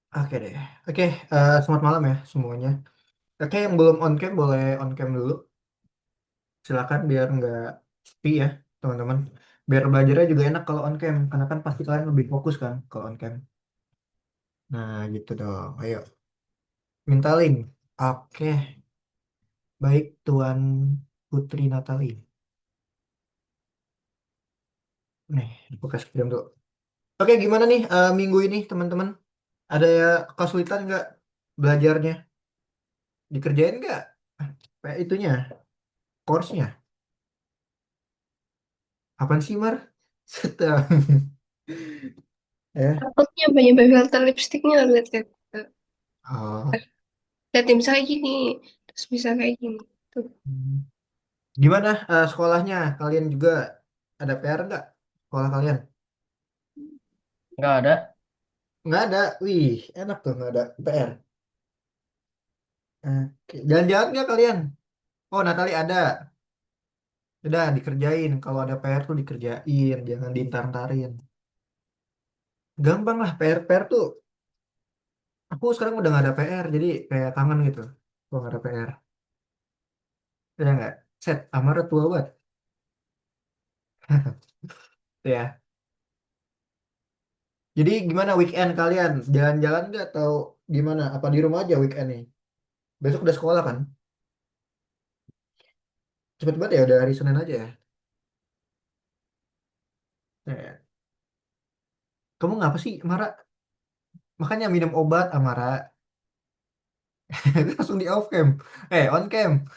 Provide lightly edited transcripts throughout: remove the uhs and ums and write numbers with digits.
Oke deh. Oke, selamat malam ya semuanya. Oke, yang belum on cam boleh on cam dulu. Silakan biar nggak sepi ya, teman-teman. Biar belajarnya juga enak kalau on cam, karena kan pasti kalian lebih fokus kan kalau on cam. Nah, gitu dong. Ayo, minta link. Oke, baik Tuan Putri Natali. Nih, buka screen dulu. Oke, gimana nih minggu ini teman-teman? Ada ya kesulitan nggak belajarnya? Dikerjain nggak? Kayak itunya, course-nya. Apaan sih, Mar? Setah. Ya. Takutnya banyak filter lipstiknya lihat-lihat. Oh. Lihat misalnya gini, terus bisa kayak gini. Tuh. Hmm. Gimana sekolahnya? Kalian juga ada PR nggak? Sekolah kalian? Nggak ada. Nggak ada. Wih, enak tuh nggak ada PR. Oke. Jalan-jalan nggak kalian? Oh, Natali ada. Udah dikerjain. Kalau ada PR tuh dikerjain. Jangan diintar-intarin. Gampang lah PR-PR tuh. Aku sekarang udah nggak ada PR. Jadi kayak kangen gitu. Kalau nggak ada PR. Ya nggak? Set. Amarnya tua banget. Ya. Jadi gimana weekend kalian? Jalan-jalan nggak atau gimana? Apa di rumah aja weekend nih? Besok udah sekolah kan? Cepet banget ya, udah hari Senin aja ya. Ya. Kamu ngapa sih, Mara? Makanya minum obat, Amara. Langsung di off cam. On cam.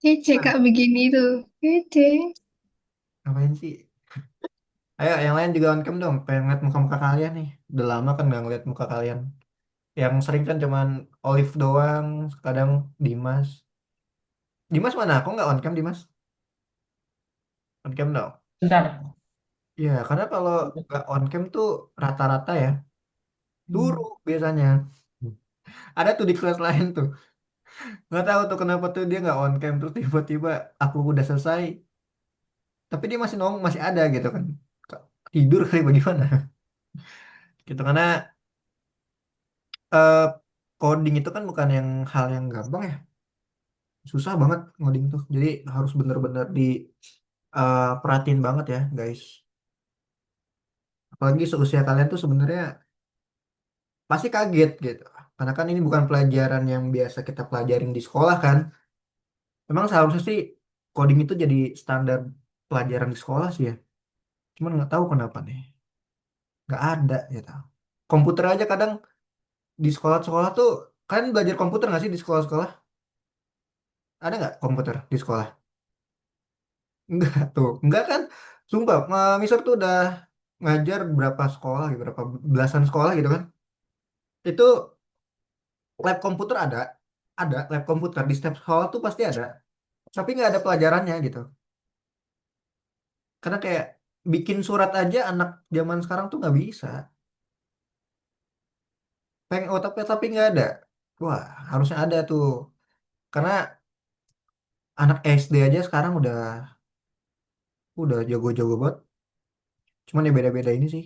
Kece Gimana? kak begini tuh. Kece. Ngapain sih? Ayo, yang lain juga on cam dong. Pengen ngeliat muka-muka kalian nih. Udah lama kan nggak ngeliat muka kalian. Yang sering kan cuman Olive doang, kadang Dimas. Dimas mana? Aku nggak on cam, Dimas. On cam dong. Bentar. Iya, karena kalau nggak on cam tuh rata-rata ya, turu biasanya. Ada tuh di kelas lain tuh. Nggak tahu tuh kenapa tuh dia nggak on cam terus tiba-tiba aku udah selesai tapi dia masih masih ada gitu kan. Tidur kali bagaimana gitu karena eh, coding itu kan bukan yang hal yang gampang ya, susah banget ngoding tuh jadi harus bener-bener di perhatiin banget ya guys, apalagi seusia kalian tuh sebenarnya pasti kaget gitu karena kan ini bukan pelajaran yang biasa kita pelajarin di sekolah kan. Emang seharusnya sih coding itu jadi standar pelajaran di sekolah sih ya, cuman nggak tahu kenapa nih nggak ada gitu. Komputer aja kadang di sekolah-sekolah tuh, kan belajar komputer nggak sih di sekolah-sekolah? Ada nggak komputer di sekolah? Enggak tuh, enggak kan? Sumpah, Mister tuh udah ngajar berapa sekolah, gitu, berapa belasan sekolah gitu kan? Itu lab komputer ada lab komputer di setiap sekolah tuh pasti ada, tapi nggak ada pelajarannya gitu. Karena kayak bikin surat aja anak zaman sekarang tuh nggak bisa. Tapi nggak ada. Wah, harusnya ada tuh. Karena anak SD aja sekarang udah jago-jago banget. Cuman ya beda-beda ini sih.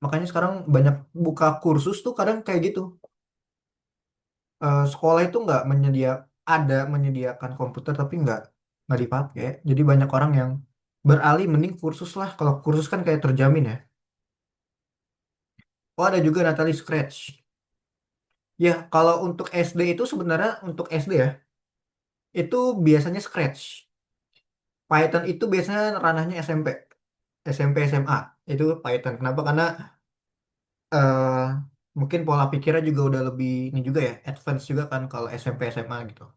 Makanya sekarang banyak buka kursus tuh kadang kayak gitu. Sekolah itu nggak menyediakan komputer tapi nggak dipakai. Jadi banyak orang yang beralih mending kursus lah. Kalau kursus kan kayak terjamin ya. Oh ada juga Natalie Scratch. Ya kalau untuk SD itu sebenarnya untuk SD ya itu biasanya Scratch. Python itu biasanya ranahnya SMP, SMP SMA itu Python. Kenapa? Karena eh mungkin pola pikirnya juga udah lebih ini juga ya, advance juga kan kalau SMP SMA gitu.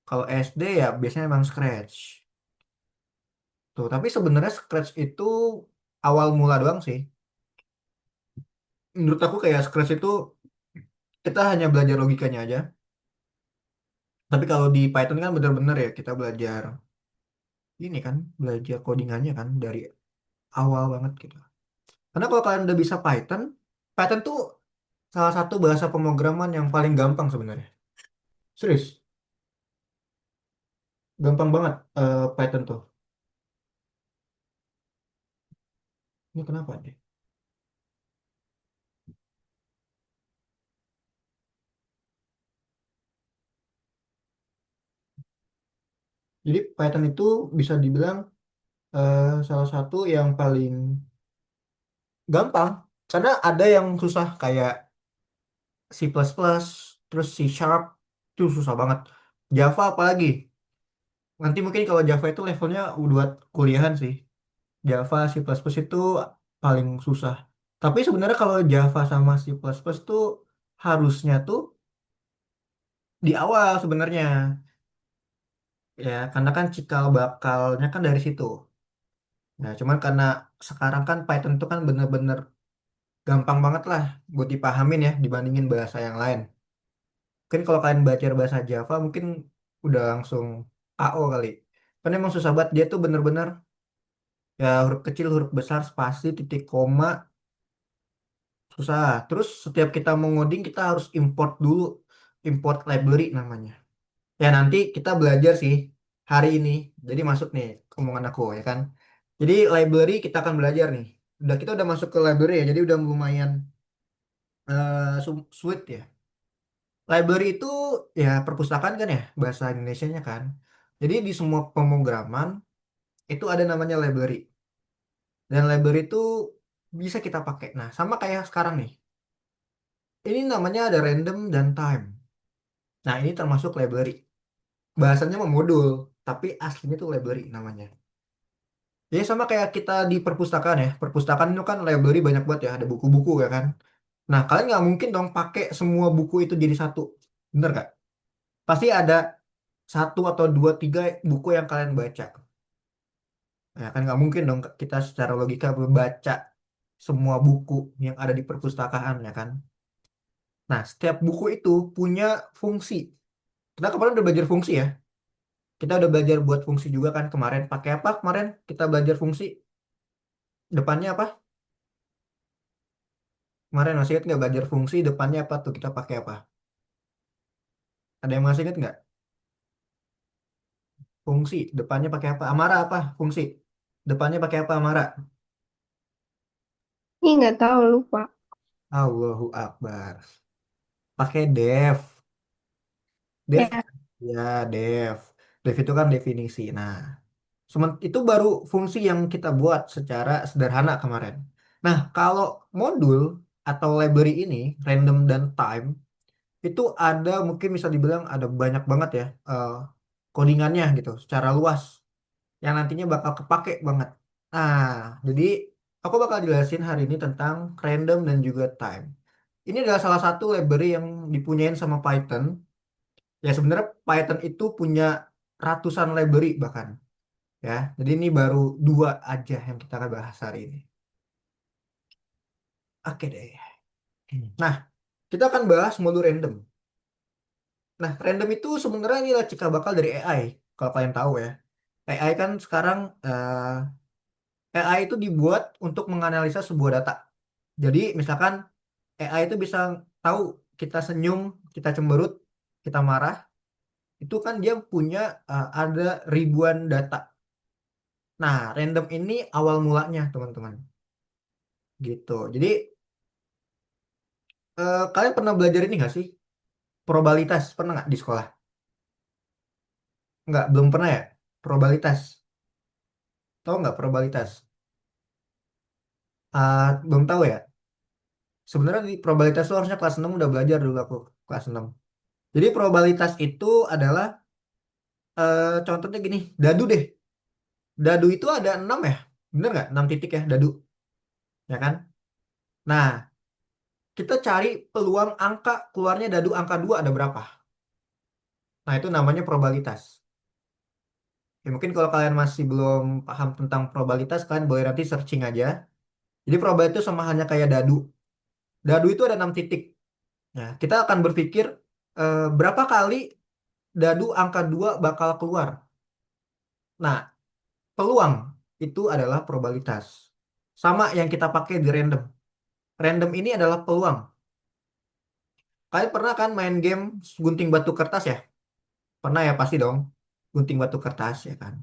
Kalau SD ya biasanya emang Scratch. Tuh, tapi sebenarnya Scratch itu awal mula doang sih. Menurut aku kayak Scratch itu kita hanya belajar logikanya aja. Tapi kalau di Python kan bener-bener ya kita belajar ini kan, belajar codingannya kan dari awal banget gitu. Karena kalau kalian udah bisa Python, Python tuh salah satu bahasa pemrograman yang paling gampang sebenarnya. Serius, gampang banget Python tuh. Ini kenapa nih? Jadi Python itu bisa dibilang salah satu yang paling gampang karena ada yang susah kayak C++, terus C Sharp itu susah banget. Java apalagi. Nanti mungkin kalau Java itu levelnya buat kuliahan sih. Java, C++ itu paling susah. Tapi sebenarnya kalau Java sama C++ tuh harusnya tuh di awal sebenarnya. Ya, karena kan cikal bakalnya kan dari situ. Nah, cuman karena sekarang kan Python itu kan bener-bener gampang banget lah buat dipahamin ya dibandingin bahasa yang lain. Mungkin kalau kalian belajar bahasa Java mungkin udah langsung KO kali. Karena emang susah banget dia tuh bener-bener ya huruf kecil, huruf besar, spasi, titik koma, susah. Terus setiap kita mau ngoding kita harus import dulu, import library namanya. Ya nanti kita belajar sih hari ini. Jadi masuk nih omongan aku ya kan. Jadi library kita akan belajar nih. Kita udah masuk ke library ya. Jadi udah lumayan suite ya. Library itu ya perpustakaan kan ya bahasa Indonesianya kan. Jadi di semua pemrograman itu ada namanya library. Dan library itu bisa kita pakai. Nah, sama kayak sekarang nih. Ini namanya ada random dan time. Nah, ini termasuk library. Bahasanya memodul, tapi aslinya tuh library namanya. Ya sama kayak kita di perpustakaan ya. Perpustakaan itu kan library banyak banget ya, ada buku-buku ya kan. Nah, kalian nggak mungkin dong pakai semua buku itu jadi satu. Bener nggak? Pasti ada satu atau dua, tiga buku yang kalian baca. Ya kan nggak mungkin dong kita secara logika membaca semua buku yang ada di perpustakaan ya kan. Nah, setiap buku itu punya fungsi. Kita kemarin udah belajar fungsi ya. Kita udah belajar buat fungsi juga kan kemarin. Pakai apa kemarin? Kita belajar fungsi. Depannya apa? Kemarin masih ingat nggak belajar fungsi? Depannya apa tuh? Kita pakai apa? Ada yang masih ingat nggak? Fungsi. Depannya pakai apa? Amara apa? Fungsi. Depannya pakai apa? Amara. Ini nggak tahu, lupa. Allahu Akbar. Pakai def. Def. Ya, Ya, def. Def itu kan definisi. Nah, itu baru fungsi yang kita buat secara sederhana kemarin. Nah, kalau modul atau library ini, random dan time, itu ada mungkin bisa dibilang ada banyak banget ya codingannya gitu, secara luas, yang nantinya bakal kepake banget. Nah, jadi aku bakal jelasin hari ini tentang random dan juga time. Ini adalah salah satu library yang dipunyain sama Python. Ya sebenarnya Python itu punya ratusan library bahkan ya. Jadi ini baru dua aja yang kita akan bahas hari ini. Oke deh. Nah, kita akan bahas modul random. Nah, random itu sebenarnya inilah cikal bakal dari AI. Kalau kalian tahu ya. AI kan sekarang AI itu dibuat untuk menganalisa sebuah data. Jadi misalkan AI itu bisa tahu kita senyum, kita cemberut, kita marah. Itu kan dia punya ada ribuan data. Nah, random ini awal mulanya, teman-teman. Gitu. Jadi kalian pernah belajar ini nggak sih? Probabilitas pernah nggak di sekolah? Nggak, belum pernah ya? Probabilitas. Tahu nggak probabilitas? Belum tahu ya? Sebenarnya di probabilitas itu harusnya kelas 6 udah belajar dulu aku. Kelas 6. Jadi probabilitas itu adalah contohnya gini. Dadu deh. Dadu itu ada 6 ya? Bener nggak? 6 titik ya dadu. Ya kan? Nah, kita cari peluang angka keluarnya dadu angka 2 ada berapa? Nah, itu namanya probabilitas. Ya, mungkin kalau kalian masih belum paham tentang probabilitas, kalian boleh nanti searching aja. Jadi probabilitas itu sama halnya kayak dadu. Dadu itu ada 6 titik. Nah, kita akan berpikir berapa kali dadu angka 2 bakal keluar. Nah, peluang itu adalah probabilitas. Sama yang kita pakai di random. Random ini adalah peluang. Kalian pernah kan main game gunting batu kertas ya? Pernah ya pasti dong. Gunting batu kertas ya kan.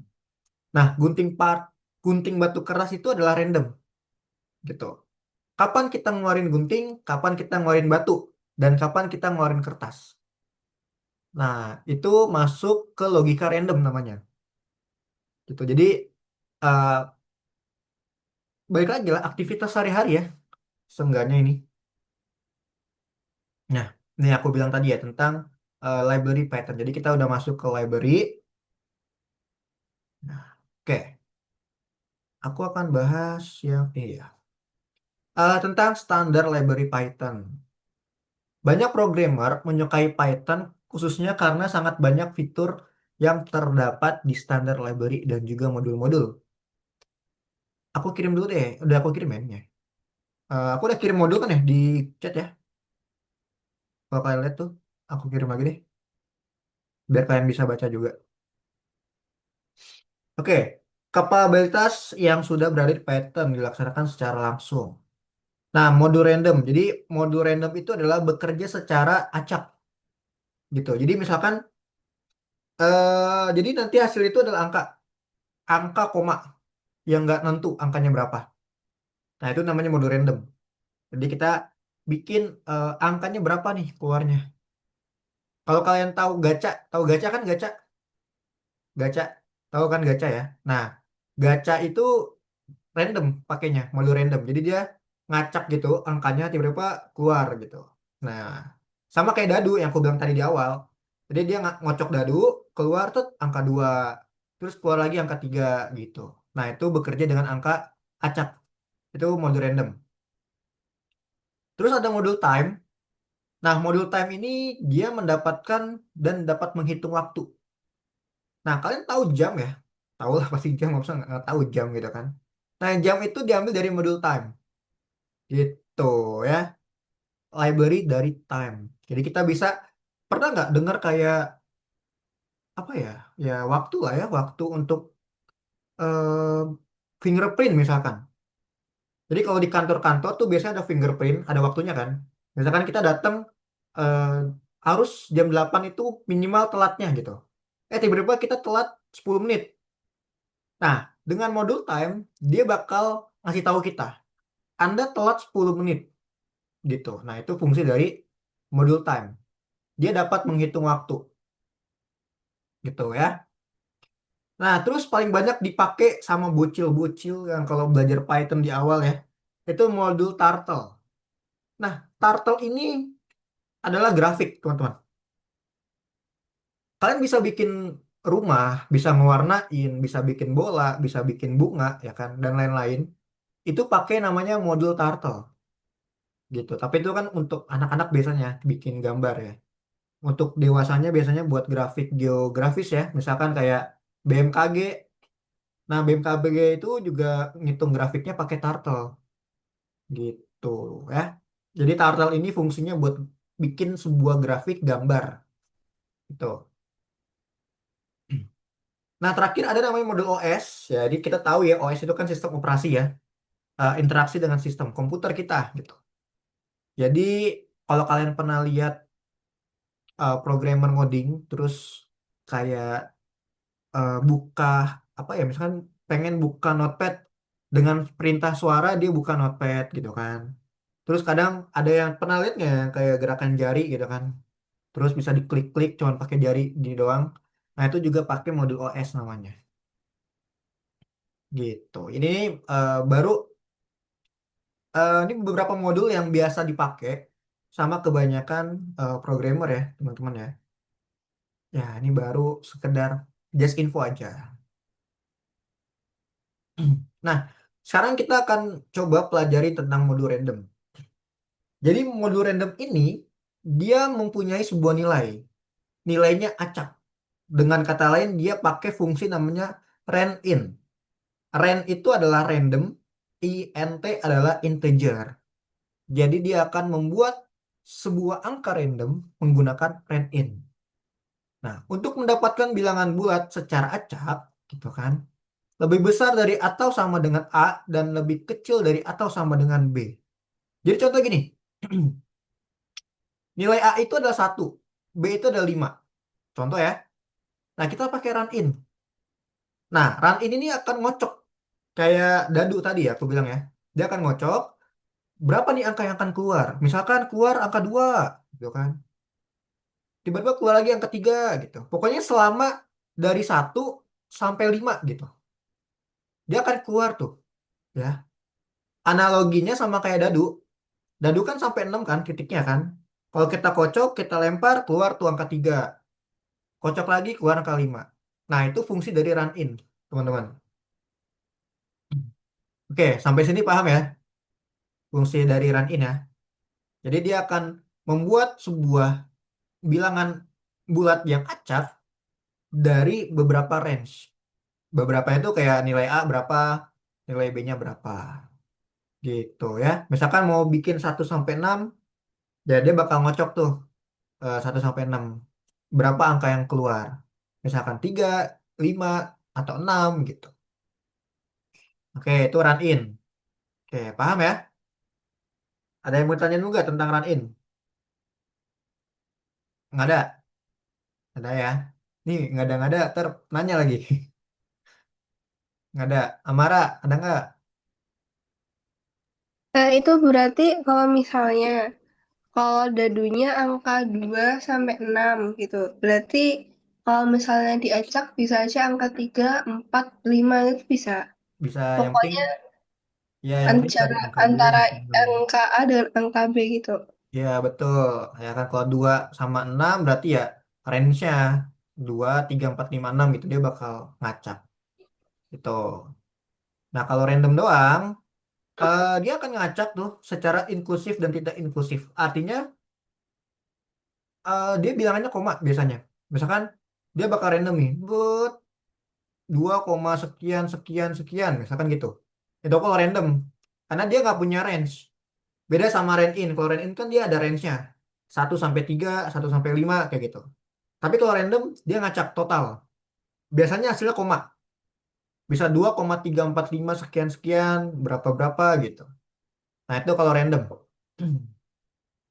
Nah, gunting batu kertas itu adalah random gitu. Kapan kita ngeluarin gunting, kapan kita ngeluarin batu, dan kapan kita ngeluarin kertas. Nah, itu masuk ke logika random namanya. gitu. Jadi eh, balik lagi lah aktivitas sehari-hari ya, seenggaknya ini. Nah, ini aku bilang tadi ya tentang library Python. Jadi kita udah masuk ke library. Nah, oke, aku akan bahas yang ini ya. Tentang standar library Python. Banyak programmer menyukai Python khususnya karena sangat banyak fitur yang terdapat di standar library dan juga modul-modul. Aku kirim dulu deh, udah aku kirim ya. Ini ya. Aku udah kirim modul kan ya di chat ya. Kalau kalian lihat tuh, aku kirim lagi deh, biar kalian bisa baca juga. Oke, kapabilitas yang sudah berada di Python dilaksanakan secara langsung. Nah, modul random. Jadi, modul random itu adalah bekerja secara acak gitu. Jadi, misalkan, jadi nanti hasil itu adalah angka, angka koma yang nggak nentu angkanya berapa. Nah, itu namanya modul random. Jadi, kita bikin angkanya berapa nih keluarnya. Kalau kalian tahu gacha kan gacha, gacha, tahu kan gacha ya. Nah, gacha itu random pakainya modul random jadi dia ngacak gitu angkanya tiba-tiba keluar gitu. Nah, sama kayak dadu yang aku bilang tadi di awal, jadi dia ngocok dadu keluar tuh angka 2, terus keluar lagi angka 3 gitu. Nah, itu bekerja dengan angka acak, itu modul random. Terus ada modul time. Nah, modul time ini dia mendapatkan dan dapat menghitung waktu. Nah, kalian tahu jam ya, tahu lah pasti jam, nggak usah nggak tahu jam gitu kan. Nah, jam itu diambil dari modul time gitu ya, library dari time. Jadi kita bisa, pernah nggak dengar kayak apa ya, ya waktu lah ya, waktu untuk eh, fingerprint misalkan. Jadi kalau di kantor-kantor tuh biasanya ada fingerprint, ada waktunya kan. Misalkan kita datang eh, harus jam 8 itu minimal telatnya gitu. Tiba-tiba kita telat 10 menit. Nah, dengan modul time, dia bakal ngasih tahu kita, Anda telat 10 menit gitu. Nah, itu fungsi dari modul time. Dia dapat menghitung waktu gitu ya. Nah, terus paling banyak dipakai sama bocil-bocil yang kalau belajar Python di awal ya, itu modul turtle. Nah, turtle ini adalah grafik, teman-teman. Kalian bisa bikin rumah, bisa ngewarnain, bisa bikin bola, bisa bikin bunga, ya kan, dan lain-lain. Itu pakai namanya modul turtle, gitu. Tapi itu kan untuk anak-anak biasanya bikin gambar ya. Untuk dewasanya biasanya buat grafik geografis ya, misalkan kayak BMKG. Nah, BMKG itu juga ngitung grafiknya pakai turtle gitu ya. Jadi turtle ini fungsinya buat bikin sebuah grafik gambar gitu. Nah, terakhir ada namanya modul OS. Jadi kita tahu ya OS itu kan sistem operasi ya, interaksi dengan sistem komputer kita gitu. Jadi kalau kalian pernah lihat programmer ngoding terus kayak buka apa ya, misalkan pengen buka notepad dengan perintah suara, dia buka notepad gitu kan. Terus kadang ada yang pernah lihat nggak yang kayak gerakan jari gitu kan. Terus bisa diklik-klik cuman pakai jari di doang. Nah, itu juga pakai modul OS namanya. Gitu. Ini baru ini beberapa modul yang biasa dipakai sama kebanyakan programmer ya, teman-teman ya. Ya, ini baru sekedar just info aja. Nah, sekarang kita akan coba pelajari tentang modul random. Jadi modul random ini dia mempunyai sebuah nilai. Nilainya acak. Dengan kata lain dia pakai fungsi namanya randin. Rand itu adalah random, int adalah integer. Jadi dia akan membuat sebuah angka random menggunakan randin. Nah, untuk mendapatkan bilangan bulat secara acak, gitu kan, lebih besar dari atau sama dengan A dan lebih kecil dari atau sama dengan B. Jadi contoh gini, nilai A itu adalah 1, B itu adalah 5. Contoh ya. Nah, kita pakai run in. Nah, run in ini akan ngocok kayak dadu tadi ya, aku bilang ya. Dia akan ngocok berapa nih angka yang akan keluar. Misalkan keluar angka 2, gitu kan. Tiba-tiba keluar lagi angka 3 gitu. Pokoknya selama dari 1 sampai 5 gitu. dia akan keluar tuh ya. Analoginya sama kayak dadu. Dadu kan sampai 6 kan titiknya kan. Kalau kita kocok, kita lempar, keluar tuh angka 3. Kocok lagi, keluar angka 5. Nah, itu fungsi dari run in, teman-teman. Oke, sampai sini paham ya? Fungsi dari run in ya. Jadi dia akan membuat sebuah bilangan bulat yang acak dari beberapa range. Beberapa itu kayak nilai A berapa, nilai B-nya berapa. Gitu ya. Misalkan mau bikin 1 sampai 6, ya dia bakal ngocok tuh 1 sampai 6. Berapa angka yang keluar? Misalkan 3, 5, atau 6 gitu. Oke, itu run in. Oke, paham ya? Ada yang mau tanya juga tentang run in? Nggak ada? Ada ya? Nih, nggak ada, ntar nanya lagi. Nggak ada. Amara, ada nggak? Nah, itu berarti kalau misalnya kalau dadunya angka 2 sampai 6 gitu. Berarti kalau misalnya diacak bisa aja angka 3, 4, 5 itu bisa. Bisa, yang penting, Pokoknya ya yang penting bisa di antara angka 2 antara angka 6. angka A dengan angka B gitu. Ya, betul. Ya kan kalau 2 sama 6 berarti ya range-nya 2, 3, 4, 5, 6 gitu. Dia bakal ngacak. Gitu. Nah, kalau random doang, dia akan ngacak tuh secara inklusif dan tidak inklusif. Artinya, dia bilangannya koma biasanya. Misalkan, dia bakal random nih. 2, sekian, sekian, sekian. Misalkan gitu. Itu kalau random. Karena dia nggak punya range. Beda sama rand in. Kalau rand in kan dia ada range-nya. 1 sampai 3, 1 sampai 5 kayak gitu. Tapi kalau random, dia ngacak total. Biasanya hasilnya koma. Bisa 2,345 sekian-sekian, berapa-berapa gitu. Nah, itu kalau random.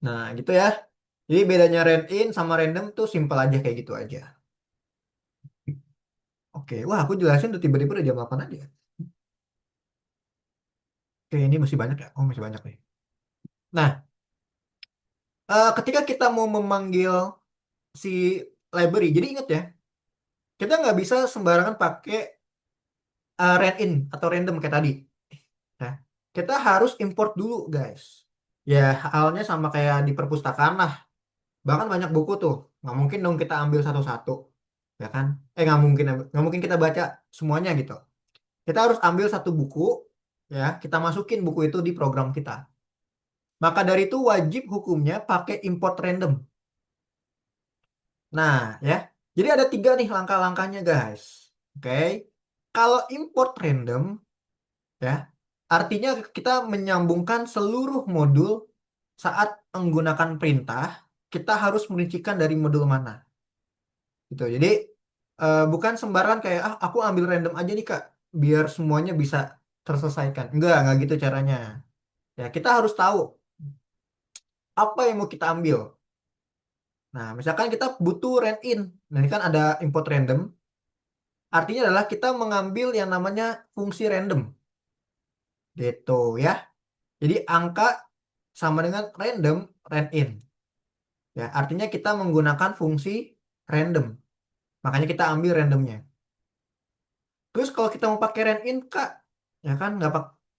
Nah, gitu ya. Jadi bedanya rand in sama random tuh simpel aja kayak gitu aja. Oke, wah aku jelasin tuh tiba-tiba udah jam 8 aja. Oke, ini masih banyak ya? Oh, masih banyak nih. Nah, ketika kita mau memanggil si library, jadi ingat ya, kita nggak bisa sembarangan pakai rand in atau random kayak tadi. Nah, kita harus import dulu, guys. Ya, halnya sama kayak di perpustakaan lah. Bahkan banyak buku tuh. Nggak mungkin dong kita ambil satu-satu. Ya kan? Nggak mungkin kita baca semuanya gitu. Kita harus ambil satu buku, ya, kita masukin buku itu di program kita. Maka dari itu wajib hukumnya pakai import random. Nah, ya. Jadi ada 3 nih langkah-langkahnya, guys. Oke. Kalau import random, ya, artinya kita menyambungkan seluruh modul saat menggunakan perintah, kita harus merincikan dari modul mana. Gitu. Jadi bukan sembarangan kayak aku ambil random aja nih Kak, biar semuanya bisa terselesaikan. Enggak gitu caranya. Ya, kita harus tahu apa yang mau kita ambil. Nah, misalkan kita butuh rand in. Nah, ini kan ada input random. Artinya adalah kita mengambil yang namanya fungsi random. Gitu ya. Jadi angka sama dengan random rand in. Ya, artinya kita menggunakan fungsi random. Makanya kita ambil randomnya. Terus kalau kita mau pakai rand in, Kak, ya kan nggak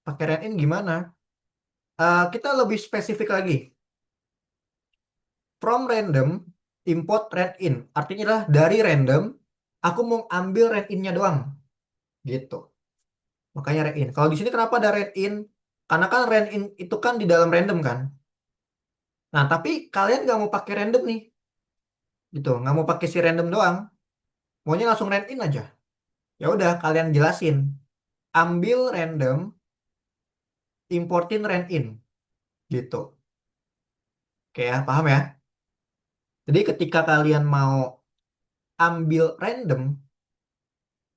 pakai rand in gimana? Kita lebih spesifik lagi. From random, import rand in. Artinya adalah dari random, aku mau ambil rand in-nya doang. Gitu. Makanya rand in. Kalau di sini kenapa ada rand in? Karena kan rand in itu kan di dalam random kan. Nah, tapi kalian nggak mau pakai random nih. Gitu. Nggak mau pakai si random doang. Maunya langsung rand in aja. Ya udah, kalian jelasin. Ambil random, importin rand in. Gitu. Oke ya, paham ya? Jadi ketika kalian mau ambil random,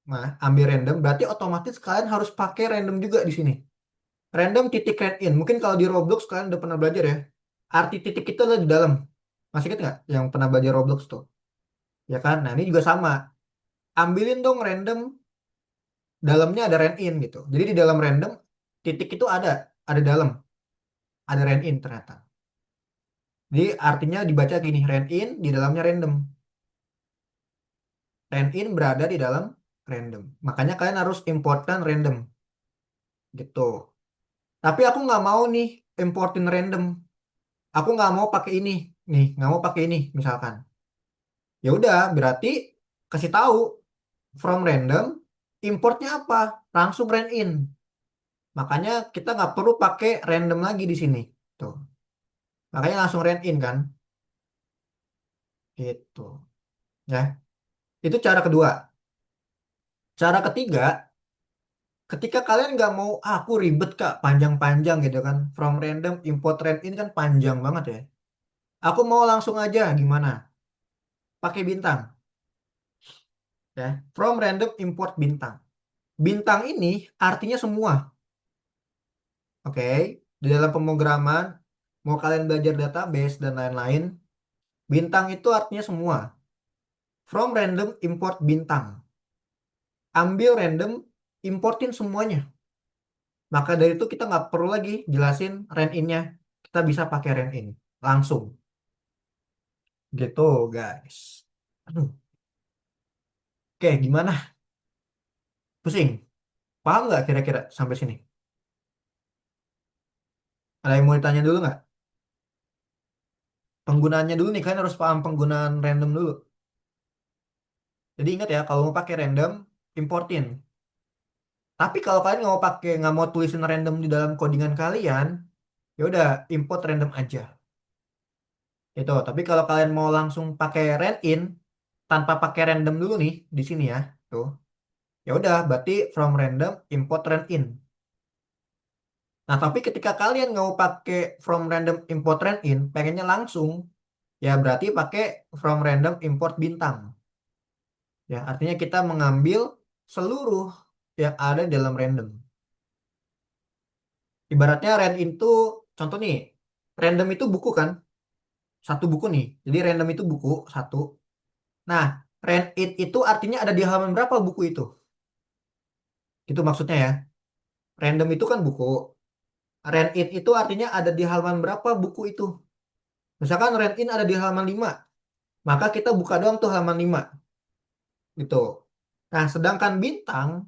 nah ambil random berarti otomatis kalian harus pakai random juga di sini. Random titik rand in. Mungkin kalau di Roblox kalian udah pernah belajar ya. Arti titik itu ada di dalam. Masih ingat nggak yang pernah belajar Roblox tuh? Ya kan? Nah ini juga sama. Ambilin dong random, dalamnya ada rand in gitu. Jadi di dalam random titik itu ada dalam, ada rand in ternyata. Jadi artinya dibaca gini, rand in di dalamnya random. Rand in berada di dalam random. Makanya kalian harus importkan random. gitu. Tapi aku nggak mau nih importin random. Aku nggak mau pakai ini, nih nggak mau pakai ini misalkan. Ya udah, berarti kasih tahu from random importnya apa, langsung rand in. Makanya kita nggak perlu pakai random lagi di sini. Tuh, makanya langsung rand in kan, gitu. Ya, itu cara kedua. Cara ketiga, ketika kalian nggak mau, ah, aku ribet kak, panjang-panjang gitu kan, from random import rand in kan panjang banget ya. Aku mau langsung aja, gimana? Pakai bintang, ya. From random import bintang. Bintang ini artinya semua, oke? Di dalam pemrograman, mau kalian belajar database dan lain-lain, bintang itu artinya semua. From random import bintang. Ambil random, importin semuanya. Maka dari itu kita nggak perlu lagi jelasin rand in-nya. Kita bisa pakai rand in langsung. Gitu, guys. Aduh, oke, gimana? Pusing? Paham nggak kira-kira sampai sini? Ada yang mau ditanya dulu nggak? Penggunaannya dulu nih, kalian harus paham penggunaan random dulu. Jadi ingat ya, kalau mau pakai random, importin. Tapi kalau kalian nggak mau tulisin random di dalam codingan kalian, ya udah import random aja. Itu. Tapi kalau kalian mau langsung pakai rand in tanpa pakai random dulu nih di sini ya, tuh. Ya udah, berarti from random import rand in. Nah, tapi ketika kalian nggak mau pakai from random import rand in, pengennya langsung, ya berarti pakai from random import bintang. Ya, artinya kita mengambil seluruh yang ada di dalam random. Ibaratnya rand itu, contoh nih, random itu buku kan, satu buku nih. Jadi random itu buku satu. Nah, rand it itu artinya ada di halaman berapa buku itu? Itu maksudnya ya. Random itu kan buku. Rand it itu artinya ada di halaman berapa buku itu. Misalkan rand in ada di halaman 5, maka kita buka doang tuh halaman 5 gitu. Nah, sedangkan bintang,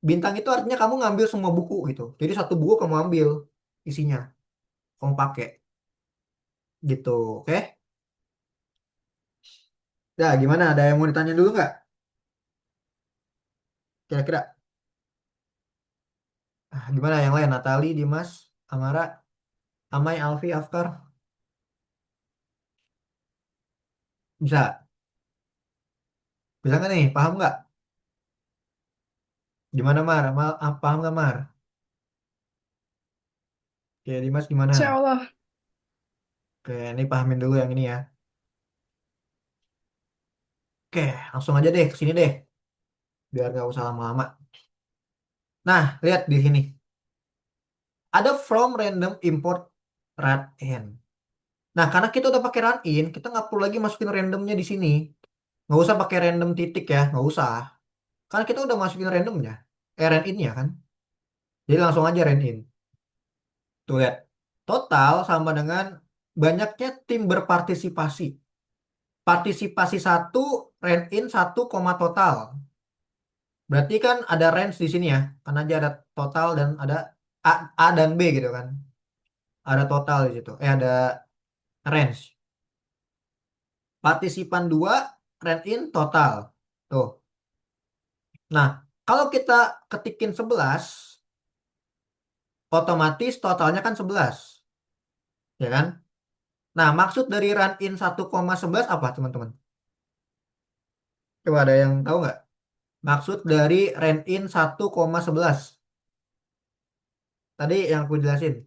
bintang itu artinya kamu ngambil semua buku gitu. Jadi satu buku kamu ambil isinya, kamu pakai gitu. Oke? Ya, gimana? Ada yang mau ditanya dulu nggak? Kira-kira, gimana yang lain? Natali, Dimas, Amara, Amai, Alfi, Afkar, bisa? Bisa nggak nih? Paham nggak? Gimana Mar? Paham nggak Mar? Oke, Dimas Insya gimana? Allah. Oke, ini pahamin dulu yang ini ya. Oke, langsung aja deh ke sini deh, biar nggak usah lama-lama. Nah, lihat di sini. Ada from random import run in. Nah, karena kita udah pakai run in, kita nggak perlu lagi masukin randomnya di sini. Nggak usah pakai random titik ya, nggak usah. Karena kita udah masukin randomnya, run in-nya kan. Jadi langsung aja run in. Tuh lihat. Total sama dengan banyaknya tim berpartisipasi. Partisipasi satu, run in satu, koma total. Berarti kan ada range di sini ya. Karena aja ada total dan ada A dan B gitu kan. Ada total di situ. Ada range. Partisipan 2, rent in total. Tuh. Nah, kalau kita ketikin 11, otomatis totalnya kan 11. Ya kan? Nah, maksud dari run in 1,11 apa, teman-teman? Coba ada yang tahu nggak? Maksud dari run in 1,11. Tadi yang aku jelasin.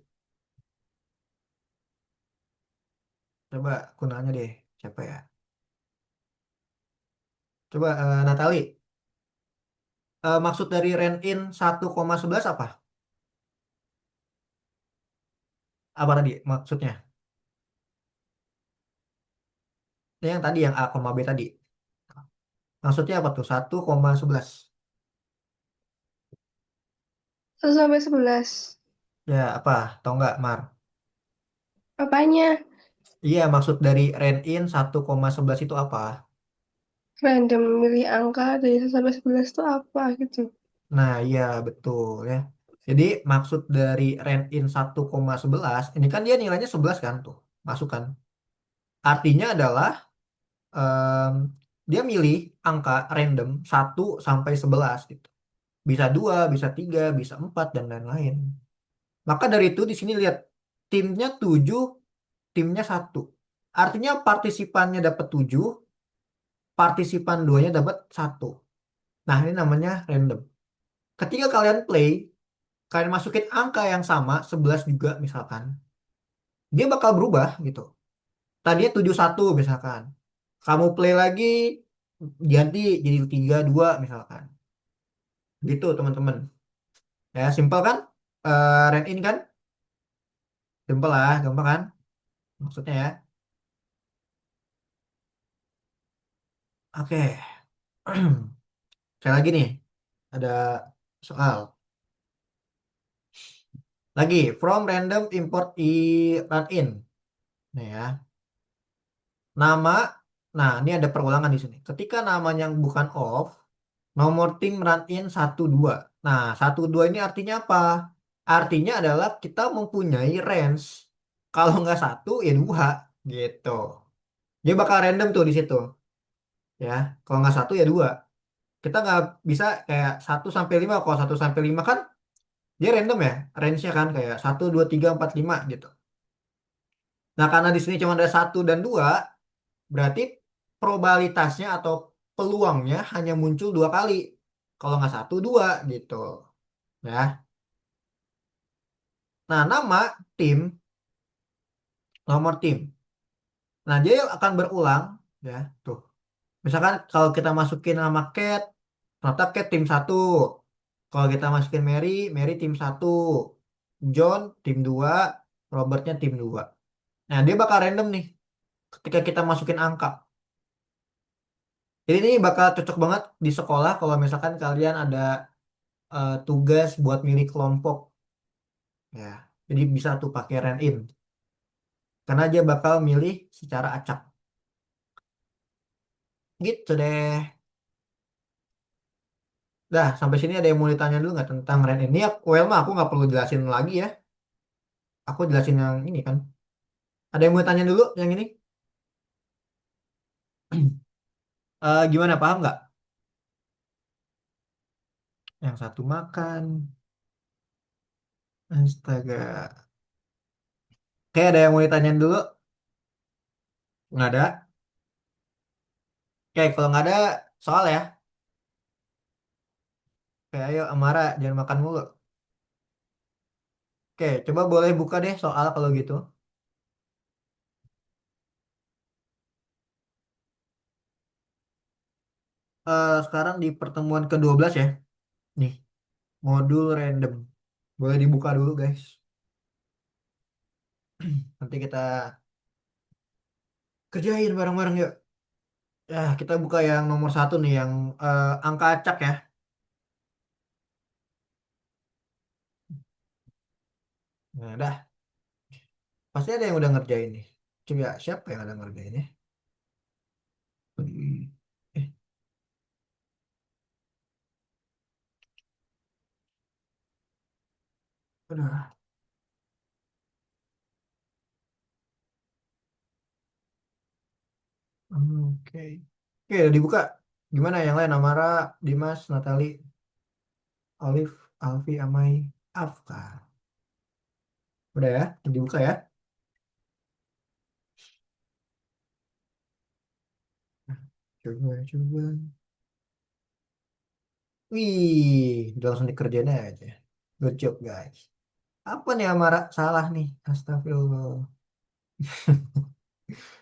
Coba aku nanya deh. Siapa ya? Coba Natali. Maksud dari run in 1,11 apa? Apa tadi maksudnya? Yang tadi yang A, B tadi. Maksudnya apa tuh? 1,11. 1 sampai 11. Ya, apa? Tahu nggak, Mar? Apanya? Iya, maksud dari rent in 1,11 itu apa? Random milih angka dari 1 sampai 11 itu apa gitu. Nah, iya, betul ya. Jadi maksud dari rent in 1,11 ini kan dia nilainya 11 kan tuh, masuk kan. Artinya adalah em, dia milih angka random 1 sampai 11 gitu. Bisa 2, bisa 3, bisa 4 dan lain-lain. Maka dari itu di sini lihat timnya 7, timnya 1. Artinya partisipannya dapat 7, partisipan duanya dapat 1. Nah, ini namanya random. Ketika kalian play, kalian masukin angka yang sama, 11 juga misalkan. Dia bakal berubah gitu. Tadinya 71 misalkan. Kamu play lagi, ganti jadi 32 misalkan. Gitu teman-teman. Ya, simpel kan? Rent in kan? Simpel lah, gampang kan? Maksudnya ya. Oke. Sekali lagi nih, ada soal. Lagi, from random import run in. Nih ya. Nama, nah ini ada perulangan di sini. Ketika namanya bukan off, nomor tim run in 1 2. Nah, 1 2 ini artinya apa? Artinya adalah kita mempunyai range. Kalau nggak satu, ya dua. Gitu. Dia bakal random tuh di situ. Ya, kalau nggak satu, ya dua. Kita nggak bisa kayak 1 sampai 5. Kalau 1 sampai 5 kan dia random ya. Range-nya kan kayak 1 2 3 4 5 gitu. Nah, karena di sini cuma ada satu dan dua, berarti probabilitasnya atau peluangnya hanya muncul 2 kali. Kalau nggak satu, dua gitu. Ya. Nah, nama tim, nomor tim. Nah, dia akan berulang, ya. Tuh. Misalkan kalau kita masukin nama Cat, ternyata Cat tim satu. Kalau kita masukin Mary, Mary tim satu. John tim 2, Robertnya tim 2. Nah, dia bakal random nih ketika kita masukin angka. Jadi ini bakal cocok banget di sekolah kalau misalkan kalian ada tugas buat milih kelompok. Ya, jadi bisa tuh pakai rand in. Karena dia bakal milih secara acak. Gitu deh. Dah, sampai sini ada yang mau ditanya dulu nggak tentang rent ini? Ya, well mah aku nggak perlu jelasin lagi ya. Aku jelasin yang ini kan. Ada yang mau tanya dulu yang ini? Gimana, paham nggak? Yang satu makan. Astaga. Kayak ada yang mau ditanyain dulu? Nggak ada? Oke, kalau nggak ada, soal ya. Oke, ayo Amara, jangan makan mulu. Oke, coba boleh buka deh soal kalau gitu. Sekarang di pertemuan ke-12 ya. Nih, modul random. Boleh dibuka dulu guys. Nanti kita kerjain bareng-bareng yuk. Ya, kita buka yang nomor satu nih, yang angka acak ya. Nah, dah. Pasti ada yang udah ngerjain nih. Coba siapa yang ada ngerjain ya? Eh, udah. Oke. Oke, udah dibuka. Gimana yang lain? Amara, Dimas, Natali, Olive, Alfi, Amai, Afka. Udah ya? Udah dibuka ya? Coba, coba. Wih, udah langsung dikerjain aja. Good job, guys. Apa nih Amara? Salah nih. Astagfirullah.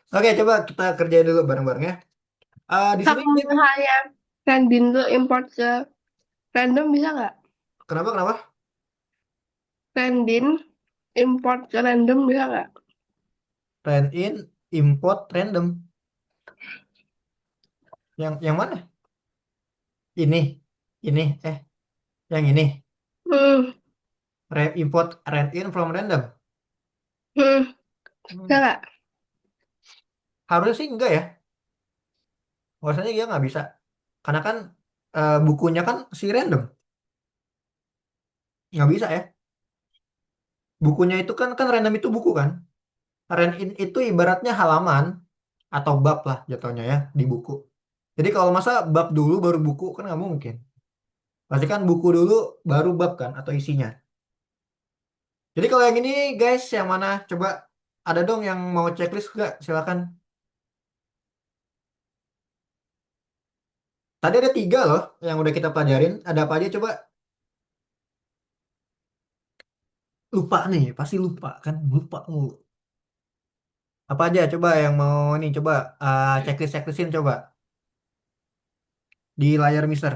Oke, coba kita kerjain dulu bareng-bareng ya. Di sini Kalau dia, misalnya Randin tuh import ke random bisa nggak? kenapa kenapa? Randin import ke random bisa nggak? Rand in, import, random. Yang mana? Ini, yang ini. Hmm, Import rand in from random. hmm, bisa Hmm, nggak? Harusnya sih enggak ya. Harusnya dia nggak bisa. Karena kan bukunya kan si random. Nggak bisa ya. Bukunya itu kan random itu buku kan. Random itu ibaratnya halaman atau bab lah jatuhnya ya di buku. Jadi kalau masa bab dulu baru buku kan nggak mungkin. Pasti kan buku dulu baru bab kan atau isinya. Jadi kalau yang ini guys yang mana? Coba ada dong yang mau checklist nggak? Silakan. Tadi ada tiga loh yang udah kita pelajarin. Ada apa aja coba? Lupa nih, pasti lupa kan? Lupa mulu. Apa aja coba yang mau nih coba checklist-checklistin coba di layar Mister.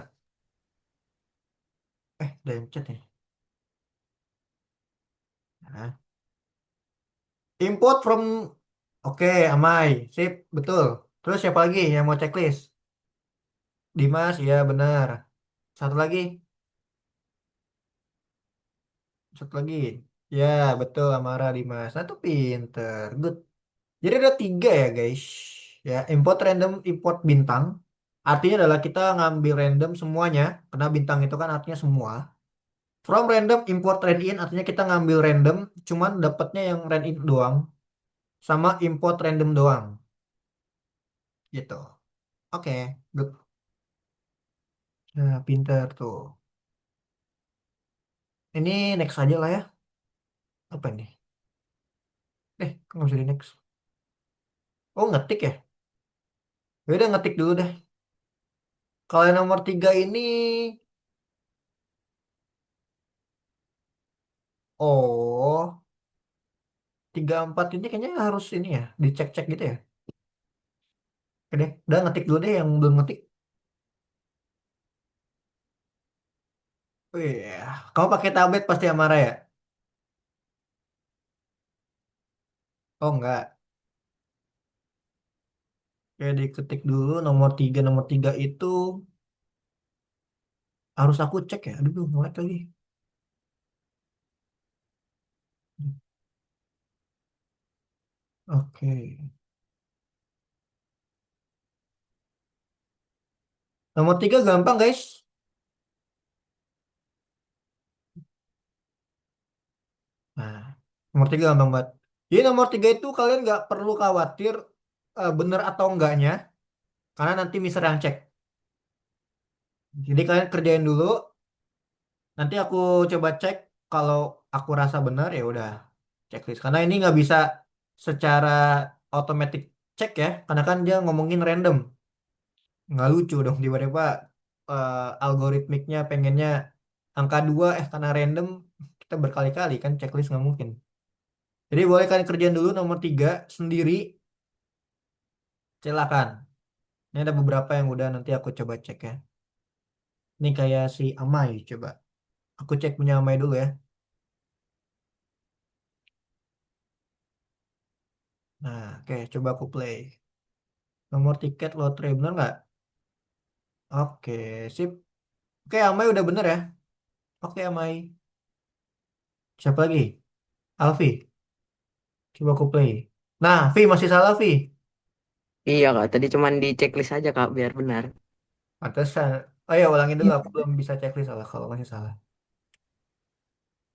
Udah yang chat ya. Nah. Import from Oke, Amai. Sip, betul. Terus siapa lagi yang mau checklist? Dimas, ya benar. Satu lagi, satu lagi. Ya, betul Amara Dimas. Nah, tuh pinter. Good. Jadi ada tiga ya, guys. Ya, import random, import bintang. Artinya adalah kita ngambil random semuanya. Karena bintang itu kan artinya semua. From random, import rand in. Artinya kita ngambil random. Cuman dapatnya yang rand in doang. Sama import random doang. Gitu. Oke, good. Nah, pinter tuh. Ini next aja lah ya. Apa ini? Kok nggak bisa di next? Oh, ngetik ya? Ya udah ngetik dulu deh. Kalau yang nomor tiga ini, oh, tiga empat ini kayaknya harus ini ya, dicek-cek gitu ya. Oke deh, udah ngetik dulu deh yang belum ngetik. Oh iya, kamu pakai tablet pasti Amara ya? Oh enggak. Oke, diketik dulu nomor tiga itu harus aku cek ya. Aduh, ngelag lagi. Oke, nomor tiga gampang guys. Nah, nomor tiga gampang banget. Jadi nomor tiga itu kalian nggak perlu khawatir bener atau enggaknya, karena nanti mister yang cek. Jadi kalian kerjain dulu, nanti aku coba cek kalau aku rasa benar ya udah checklist. Karena ini nggak bisa secara otomatis cek ya, karena kan dia ngomongin random, nggak lucu dong tiba-tiba algoritmiknya pengennya angka dua karena random kita berkali-kali kan checklist nggak mungkin. Jadi boleh kalian kerjain dulu nomor tiga sendiri, silakan. Ini ada beberapa yang udah nanti aku coba cek ya. Ini kayak si Amai coba. Aku cek punya Amai dulu ya. Nah, oke, coba aku play. Nomor tiket lotre bener nggak? Oke, sip. Oke, Amai udah bener ya. Oke, Amai. Siapa lagi? Alfi. Coba aku play. Nah, Vi masih salah, Vi. Iya kak, tadi cuman di checklist aja kak biar benar. Pantesan. Oh ya, ulangin dulu. Aku belum bisa checklist salah kalau masih salah.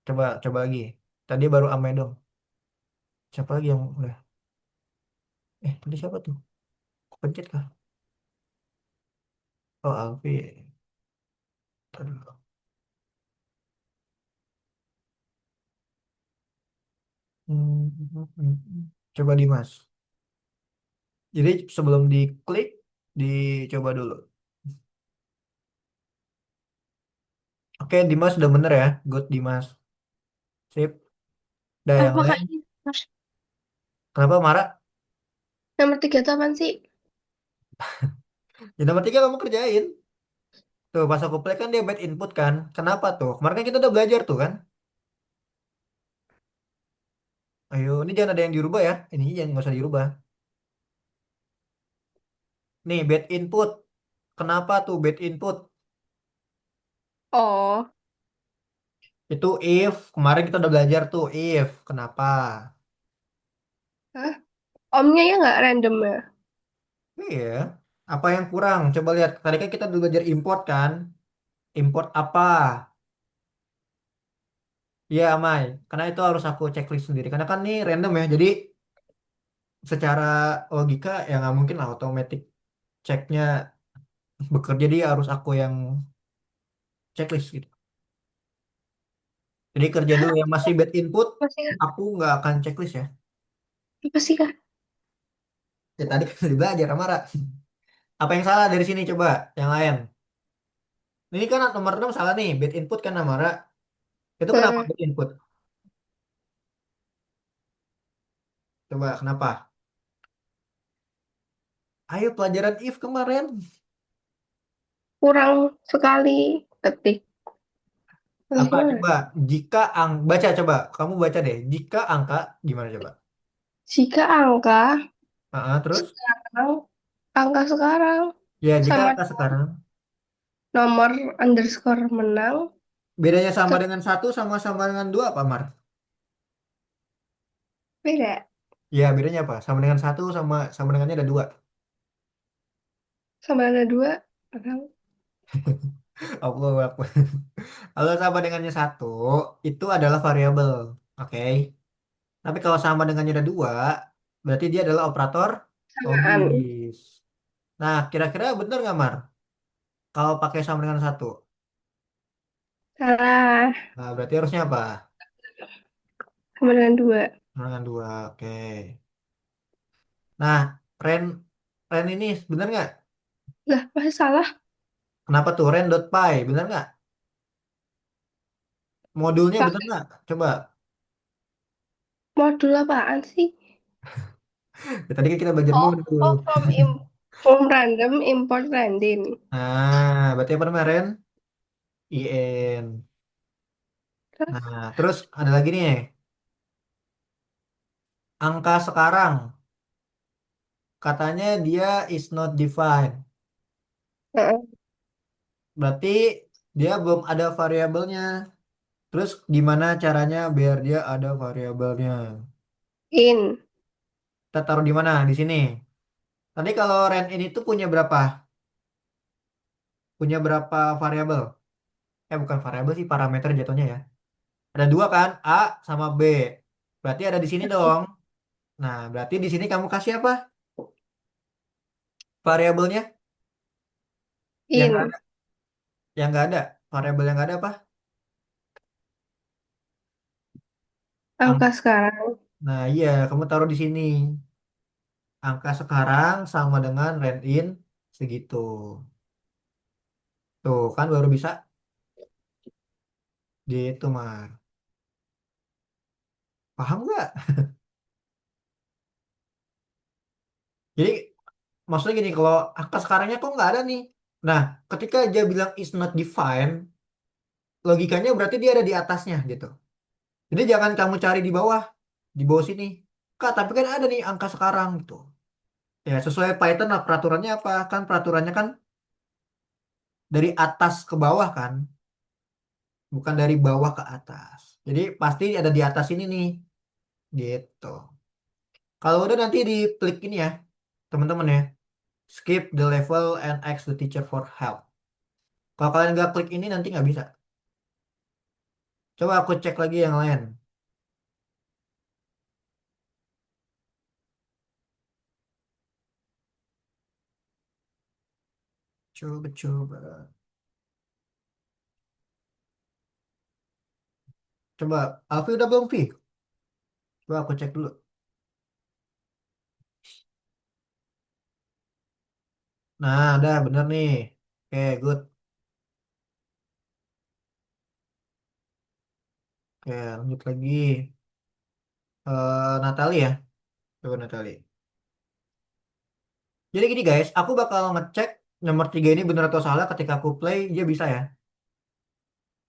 Coba, coba lagi. Tadi baru Amai dong. Siapa lagi yang udah? Tadi siapa tuh? Aku pencet kah? Oh, Alfi. Aduh. Coba Dimas. Jadi sebelum diklik, dicoba dulu. Oke, Dimas udah bener ya. Good, Dimas. Sip. Udah yang Apa lain. kak ini? Kenapa marah? Nomor tiga itu apaan sih? Yang nomor tiga kamu kerjain. Tuh, pas aku play kan dia bad input kan. Kenapa tuh? Kemarin kan kita udah belajar tuh kan. Ayo, ini jangan ada yang dirubah ya. Ini jangan nggak usah dirubah. Nih, bad input. Kenapa tuh bad input? Oh, Itu if. Kemarin kita udah belajar tuh if. Kenapa? hah? Omnya ya nggak random ya? Iya. Apa yang kurang? Coba lihat. Tadi kan kita udah belajar import kan. Import apa? Iya, Amai. Karena itu harus aku checklist sendiri. Karena kan ini random ya. Jadi secara logika ya nggak mungkin lah otomatis ceknya bekerja. Dia harus aku yang checklist gitu. Jadi kerja dulu yang masih bad input, Apa sih Kak? aku nggak akan checklist ya. Apa sih Kak? Ya tadi kan udah belajar, Amara. Apa yang salah dari sini coba? Yang lain. Ini kan nomor 6 salah nih. Bad input kan, Amara. Itu kenapa Hmm, bad input? Coba kenapa? Ayo pelajaran if kemarin. kurang sekali ketik. Apa Gimana? coba? Jika baca coba. Kamu baca deh. Jika angka gimana coba? Jika angka Terus? sekarang, angka sekarang Ya, jika sama angka sekarang nomor underscore menang, bedanya sama itu dengan satu sama dengan dua apa, Mar? beda. Ya, bedanya apa? Sama dengan satu sama dengannya ada dua. Sama ada dua. Menang. Allah Akbar. Kalau sama dengannya satu, itu adalah variabel. Oke. Tapi kalau sama dengannya ada dua, berarti dia adalah operator Samaan. logis. Nah, kira-kira benar nggak, Mar? Kalau pakai sama dengan satu. Salah. Nah, berarti harusnya apa? Sama dengan dua. Sama dengan dua. Oke. Nah, ren, ren ini benar nggak? Lah, masih salah. Kenapa tuh? Ren.py, benar nggak? Modulnya benar Pakai nggak? Coba. modul apaan sih? Ya, tadi kan kita belajar Oh, modul. oh from random import random. Nah, berarti apa namanya, Ren? IN. Terus, Nah, terus ada lagi nih. Angka sekarang. Katanya dia is not defined. heeh, Berarti dia belum ada variabelnya. Terus gimana caranya biar dia ada variabelnya? in. Kita taruh di mana? Di sini. Tadi kalau Ren ini tuh punya berapa? Punya berapa variabel? Bukan variabel sih, parameter jatuhnya ya. Ada dua kan? A sama B. Berarti ada di sini dong. Nah, berarti di sini kamu kasih apa? Variabelnya? Yang nggak In. ada. Yang nggak ada. Variabel yang nggak ada apa? Angka Ang- sekarang. Nah, iya, kamu taruh di sini. Angka sekarang sama dengan rent in segitu. Tuh, kan baru bisa gitu, Mar. Paham nggak? Jadi, maksudnya gini, kalau angka sekarangnya kok nggak ada nih. Nah, ketika dia bilang is not defined, logikanya berarti dia ada di atasnya gitu. Jadi jangan kamu cari di bawah sini. Kak, tapi kan ada nih angka sekarang gitu. Ya, sesuai Python lah peraturannya apa? Kan peraturannya kan dari atas ke bawah kan, bukan dari bawah ke atas. Jadi pasti ada di atas ini nih, gitu. Kalau udah nanti di klik ini ya, teman-teman ya, skip the level and ask the teacher for help. Kalau kalian nggak klik ini nanti nggak bisa. Coba aku cek lagi yang lain. Coba. Coba, Alfi udah belum, Vi? Coba aku cek dulu. Nah, udah bener nih. Oke, good. Oke, lanjut lagi. Natali ya. Coba Natali. Jadi gini guys, aku bakal ngecek nomor 3 ini benar atau salah ketika aku play, dia bisa ya.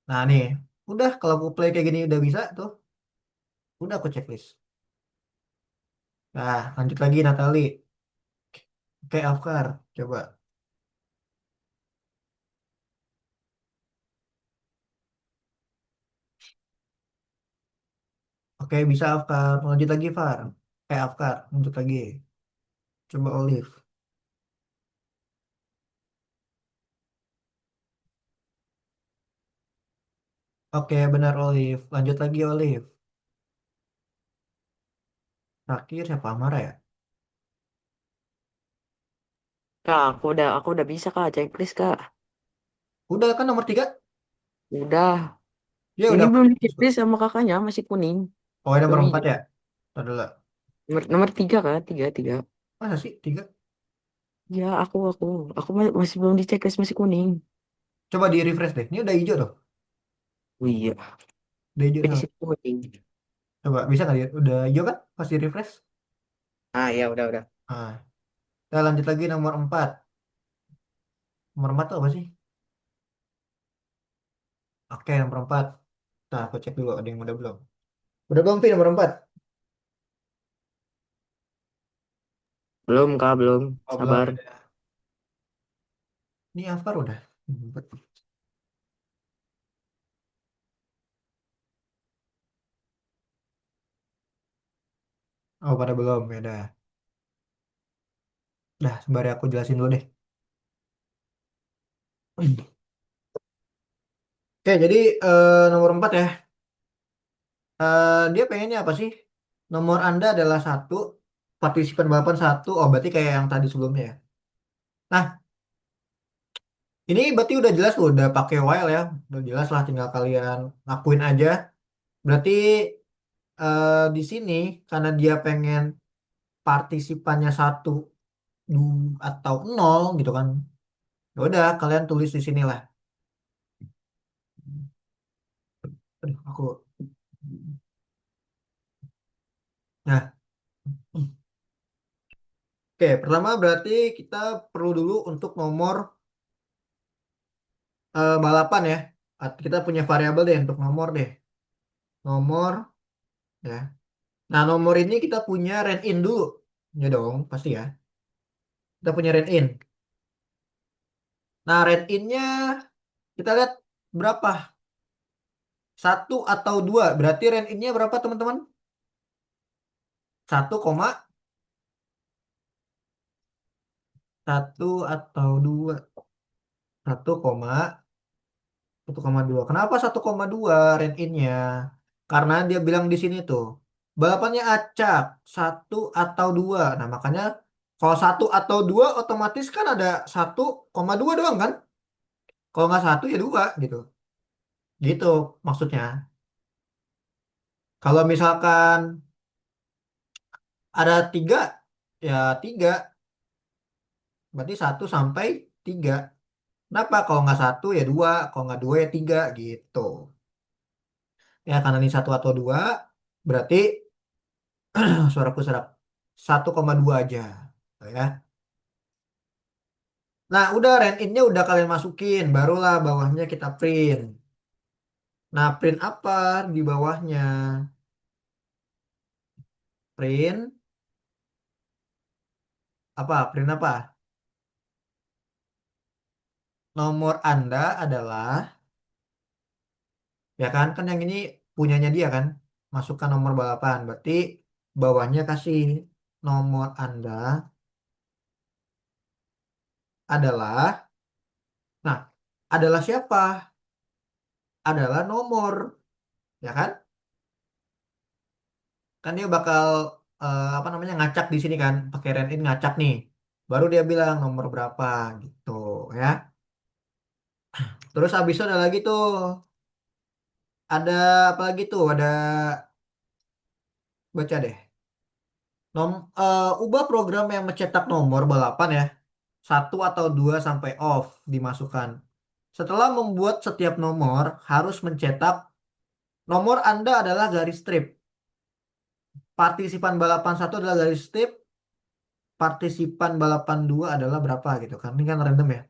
Nah nih, udah kalau aku play kayak gini udah bisa tuh, udah aku checklist. Nah, lanjut lagi Natali. Oke, Afkar, coba. Oke, bisa Afkar. Lanjut lagi, Far. Afkar, lanjut lagi. Coba Olive. Oke, benar Olive. Lanjut lagi Olive. Terakhir siapa Amara ya? Kak, aku udah bisa kak checklist kak. Udah kan nomor 3? Udah. Ya Ini udah aku belum di checklist kok. checklist sama kakaknya masih kuning. Oh, ini nomor Belum 4 hijau. ya? Tadi dulu. Nomor tiga kak, tiga tiga. Masa sih 3? Ya aku masih belum di checklist masih kuning. Coba di refresh deh. Ini udah hijau tuh. Oh iya. Udah hijau Tapi di soalnya. situ kuning. Coba bisa nggak ya? Udah hijau kan? Pas di refresh. Ah ya udah. Nah, kita lanjut lagi nomor 4. Nomor 4 tuh apa sih? Oke, nomor 4. Nah, aku cek dulu ada yang udah belum. Udah belum, Vi, nomor 4? Belum kak, belum. Oh, belum Sabar. ya. Ini Alvar udah. Oh, pada belum. Ya udah. Dah, sembari aku jelasin dulu deh. Oke, jadi nomor 4 ya. Dia pengennya apa sih? Nomor Anda adalah satu, partisipan balapan satu. Oh, berarti kayak yang tadi sebelumnya ya. Nah, ini berarti udah jelas tuh, udah pakai while ya. Udah jelas lah, tinggal kalian lakuin aja. Berarti di sini karena dia pengen partisipannya satu atau nol gitu kan. Ya udah, kalian tulis di sini lah. Aduh, aku. Nah, oke, pertama berarti kita perlu dulu untuk nomor balapan ya. Kita punya variabel deh untuk nomor deh. Nomor ya. Nah, nomor ini kita punya rent in dulu. Ya dong, pasti ya. Kita punya rent in. Nah, rent innya kita lihat berapa? Satu atau dua. Berarti rent innya berapa teman-teman? Satu koma satu atau dua. Satu koma dua. Kenapa 1,2 rent innya? Karena dia bilang di sini tuh balapannya acak satu atau dua. Nah makanya kalau satu atau dua otomatis kan ada 1,2 doang kan? Kalau nggak satu ya dua gitu. Gitu maksudnya. Kalau misalkan ada tiga ya tiga. Berarti satu sampai tiga. Kenapa? Kalau nggak satu ya dua. Kalau nggak dua ya tiga gitu. Ya karena ini satu atau dua berarti suaraku serap 1,2 aja. Tuh ya. Nah, udah rent in-nya udah kalian masukin, barulah bawahnya kita print. Nah, print apa di bawahnya? Print apa? Print apa? Nomor Anda adalah, ya kan? Kan yang ini punyanya dia kan? Masukkan nomor balapan. Berarti bawahnya kasih nomor Anda adalah, nah, adalah siapa? Adalah nomor, ya kan? Kan dia bakal apa namanya ngacak di sini kan, pakai rent in ngacak nih. Baru dia bilang nomor berapa gitu ya. Terus habis itu ada lagi tuh, ada apa lagi tuh? Ada baca deh. Ubah program yang mencetak nomor balapan ya. Satu atau dua sampai off dimasukkan. Setelah membuat setiap nomor harus mencetak nomor Anda adalah garis strip. Partisipan balapan satu adalah garis strip, partisipan balapan dua adalah berapa gitu kan. Ini kan random ya.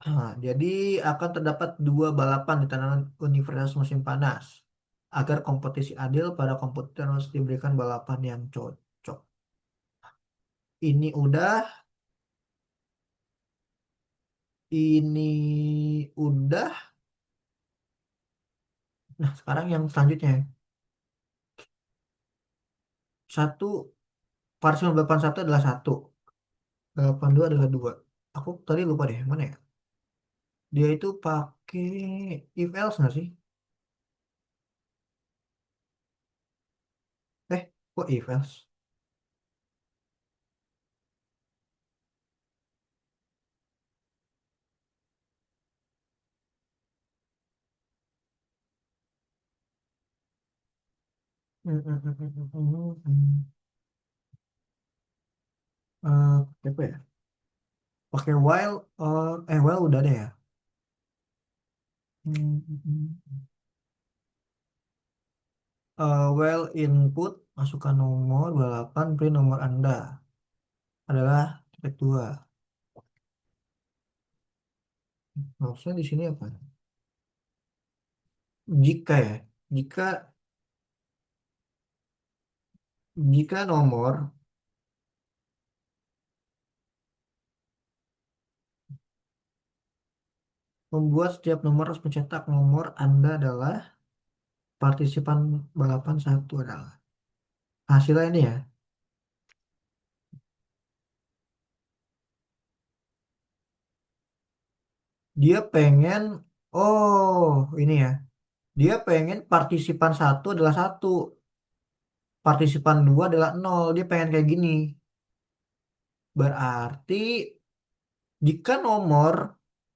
Nah, jadi akan terdapat dua balapan di tanah Universitas Musim Panas. Agar kompetisi adil, pada kompetitor harus diberikan balapan yang cocok. Ini udah, ini udah. Nah, sekarang yang selanjutnya. Satu, parsial balapan satu adalah satu. Balapan dua adalah dua. Aku tadi lupa deh, mana ya? Dia itu pakai if else nggak sih? Kok if else? Hmm, hmm, hmm, hmm, hmm, hmm. Apa ya? Pakai while while udah deh ya. Hmm, hmm, hmm. While input masukkan nomor balapan print nomor Anda adalah titik dua. Maksudnya di sini apa? Jika ya, jika jika nomor membuat setiap nomor harus mencetak nomor Anda adalah partisipan balapan satu adalah hasilnya ini ya. Dia pengen, oh ini ya, dia pengen partisipan satu adalah satu, partisipan dua adalah nol. Dia pengen kayak gini. Berarti jika nomor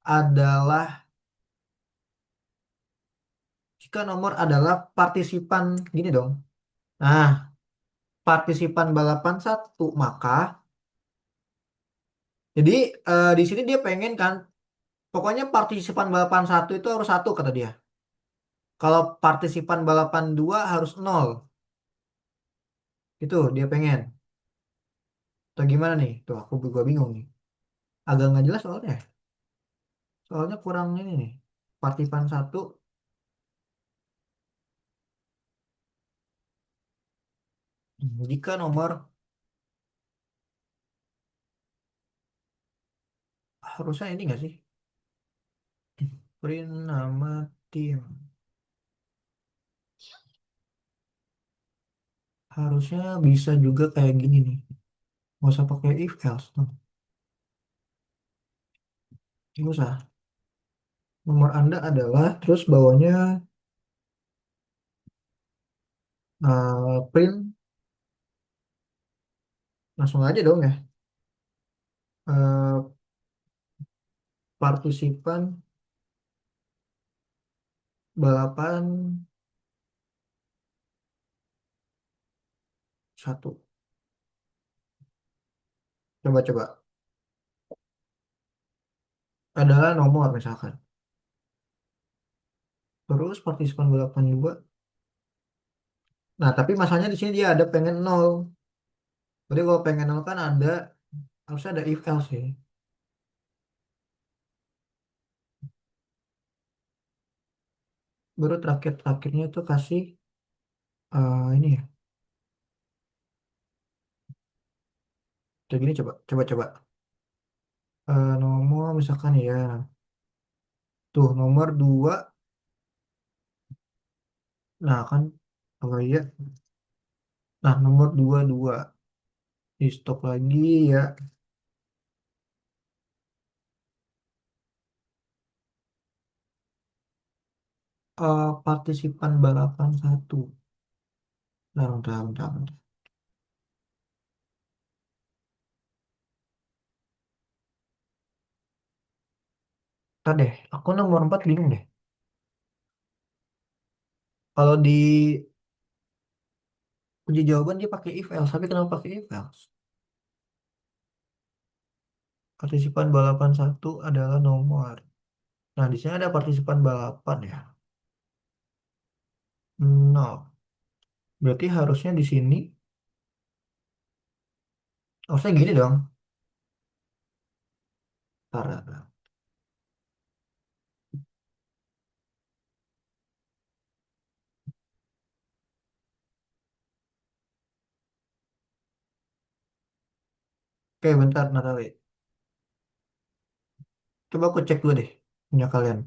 adalah jika nomor adalah partisipan gini dong. Nah, partisipan balapan satu, maka jadi di sini dia pengen kan, pokoknya partisipan balapan satu itu harus satu kata dia. Kalau partisipan balapan dua harus nol, itu dia pengen. Atau gimana nih? Tuh aku juga bingung nih. Agak nggak jelas soalnya. Soalnya kurang ini nih. Partipan satu, jika nomor harusnya ini nggak sih? Print nama tim. Harusnya bisa juga kayak gini nih. Nggak usah pakai if else. Tuh. Nggak usah. Nomor Anda adalah, terus bawahnya print, langsung aja dong ya. Eh, partisipan balapan satu. Coba-coba. Adalah nomor misalkan. Terus partisipan balapan dua. Nah, tapi masalahnya di sini dia ada pengen nol. Jadi kalau pengen nol kan ada, harusnya ada if else sih. Baru terakhir-terakhirnya itu kasih ini ya. Kayak gini coba, coba-coba. Nomor misalkan ya. Tuh nomor dua. Nah kan, kalau iya. Nah nomor dua dua. Di stop lagi ya. Partisipan balapan satu. Bentar, bentar, bentar, bentar. Bentar deh, aku nomor 4 bingung deh. Kalau di kunci jawaban dia pakai if else, tapi kenapa pakai if else? Partisipan balapan satu adalah nomor. Nah, di sini ada partisipan balapan ya. Nol. Berarti harusnya di sini, harusnya gini dong. Bentar, bentar. Oke, bentar, Natali. Coba aku cek dulu deh, punya kalian.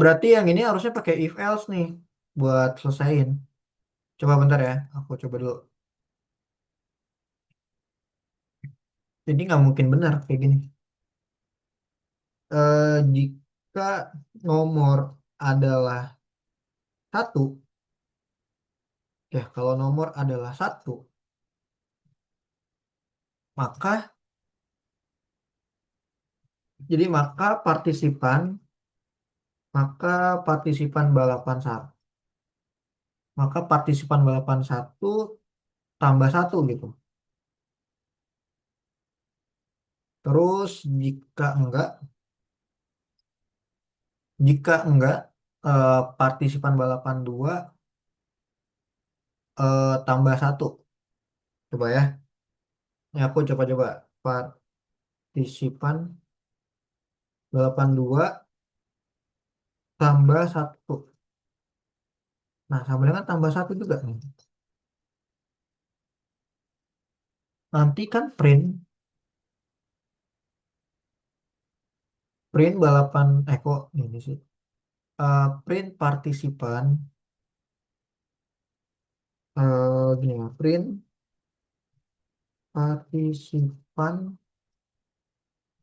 Berarti yang ini harusnya pakai if else nih, buat selesaiin. Coba bentar ya, aku coba dulu. Jadi nggak mungkin benar kayak gini. Jika nomor adalah satu, ya kalau nomor adalah satu, maka maka maka partisipan balapan satu, maka partisipan balapan satu tambah satu gitu. Terus jika enggak partisipan balapan dua tambah satu. Coba ya. Ini aku coba-coba. Partisipan balapan dua tambah satu. Nah, sama dengan tambah satu juga nih. Nanti kan print balapan, kok ini sih. Print partisipan, gini ya, print partisipan,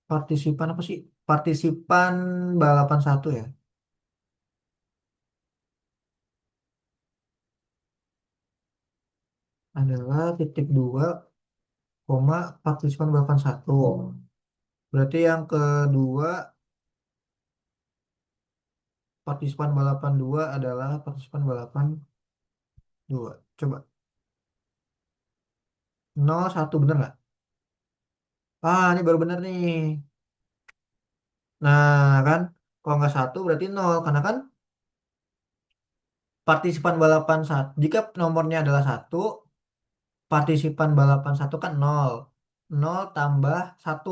partisipan apa sih? Partisipan balapan satu ya. Adalah titik dua, koma partisipan balapan satu. Berarti yang kedua, partisipan balapan dua adalah partisipan balapan dua. Coba, 01 bener nggak? Ini baru bener nih. Nah, kan, kalau nggak satu berarti nol. Karena kan partisipan balapan satu, jika nomornya adalah satu, partisipan balapan satu kan nol. Nol tambah satu.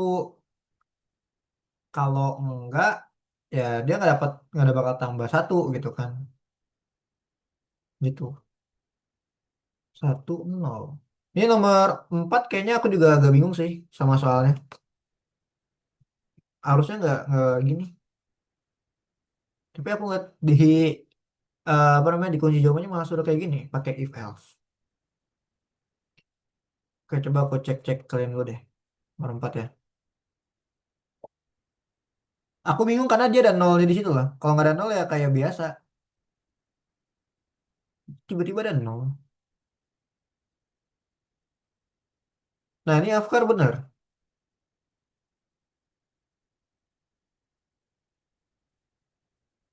Kalau enggak, ya dia nggak ada bakal tambah satu gitu kan. Gitu. Satu, nol. Ini nomor 4 kayaknya aku juga agak bingung sih sama soalnya. Harusnya nggak gini. Tapi aku nggak apa namanya, di kunci jawabannya malah sudah kayak gini, pakai if else. Oke, coba aku cek-cek kalian dulu deh. Nomor 4 ya. Aku bingung karena dia ada nol di situ lah. Kalau nggak ada nol ya kayak biasa. Tiba-tiba ada nol. Nah, ini Afkar bener.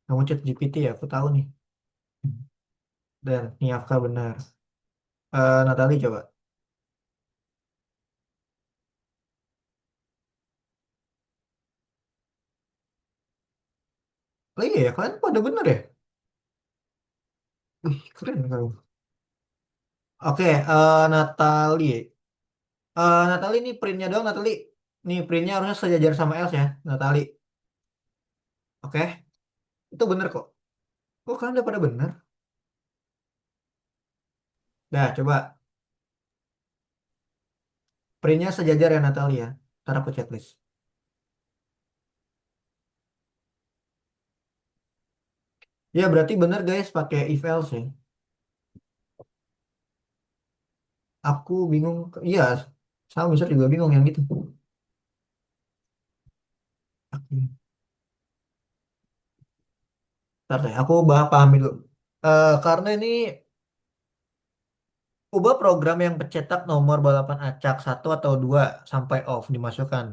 Kamu chat GPT ya, aku tahu nih. Dan ini Afkar bener. Natali coba. Oh iya ya, kalian pada bener ya? Wih, keren kamu. Oke, Natali. Natali ini printnya dong, Natali. Nih, printnya harusnya sejajar sama Els ya, Natali. Oke, itu bener kok. Kok kalian udah pada bener? Dah, coba. Printnya sejajar ya, Natali ya. Ntar aku checklist. Ya, berarti bener guys, pakai if else ya. Aku bingung. Iya, sama bisa juga bingung yang gitu. Ntar deh, aku pahami dulu. Karena ini ubah program yang pencetak nomor balapan acak satu atau dua sampai off dimasukkan.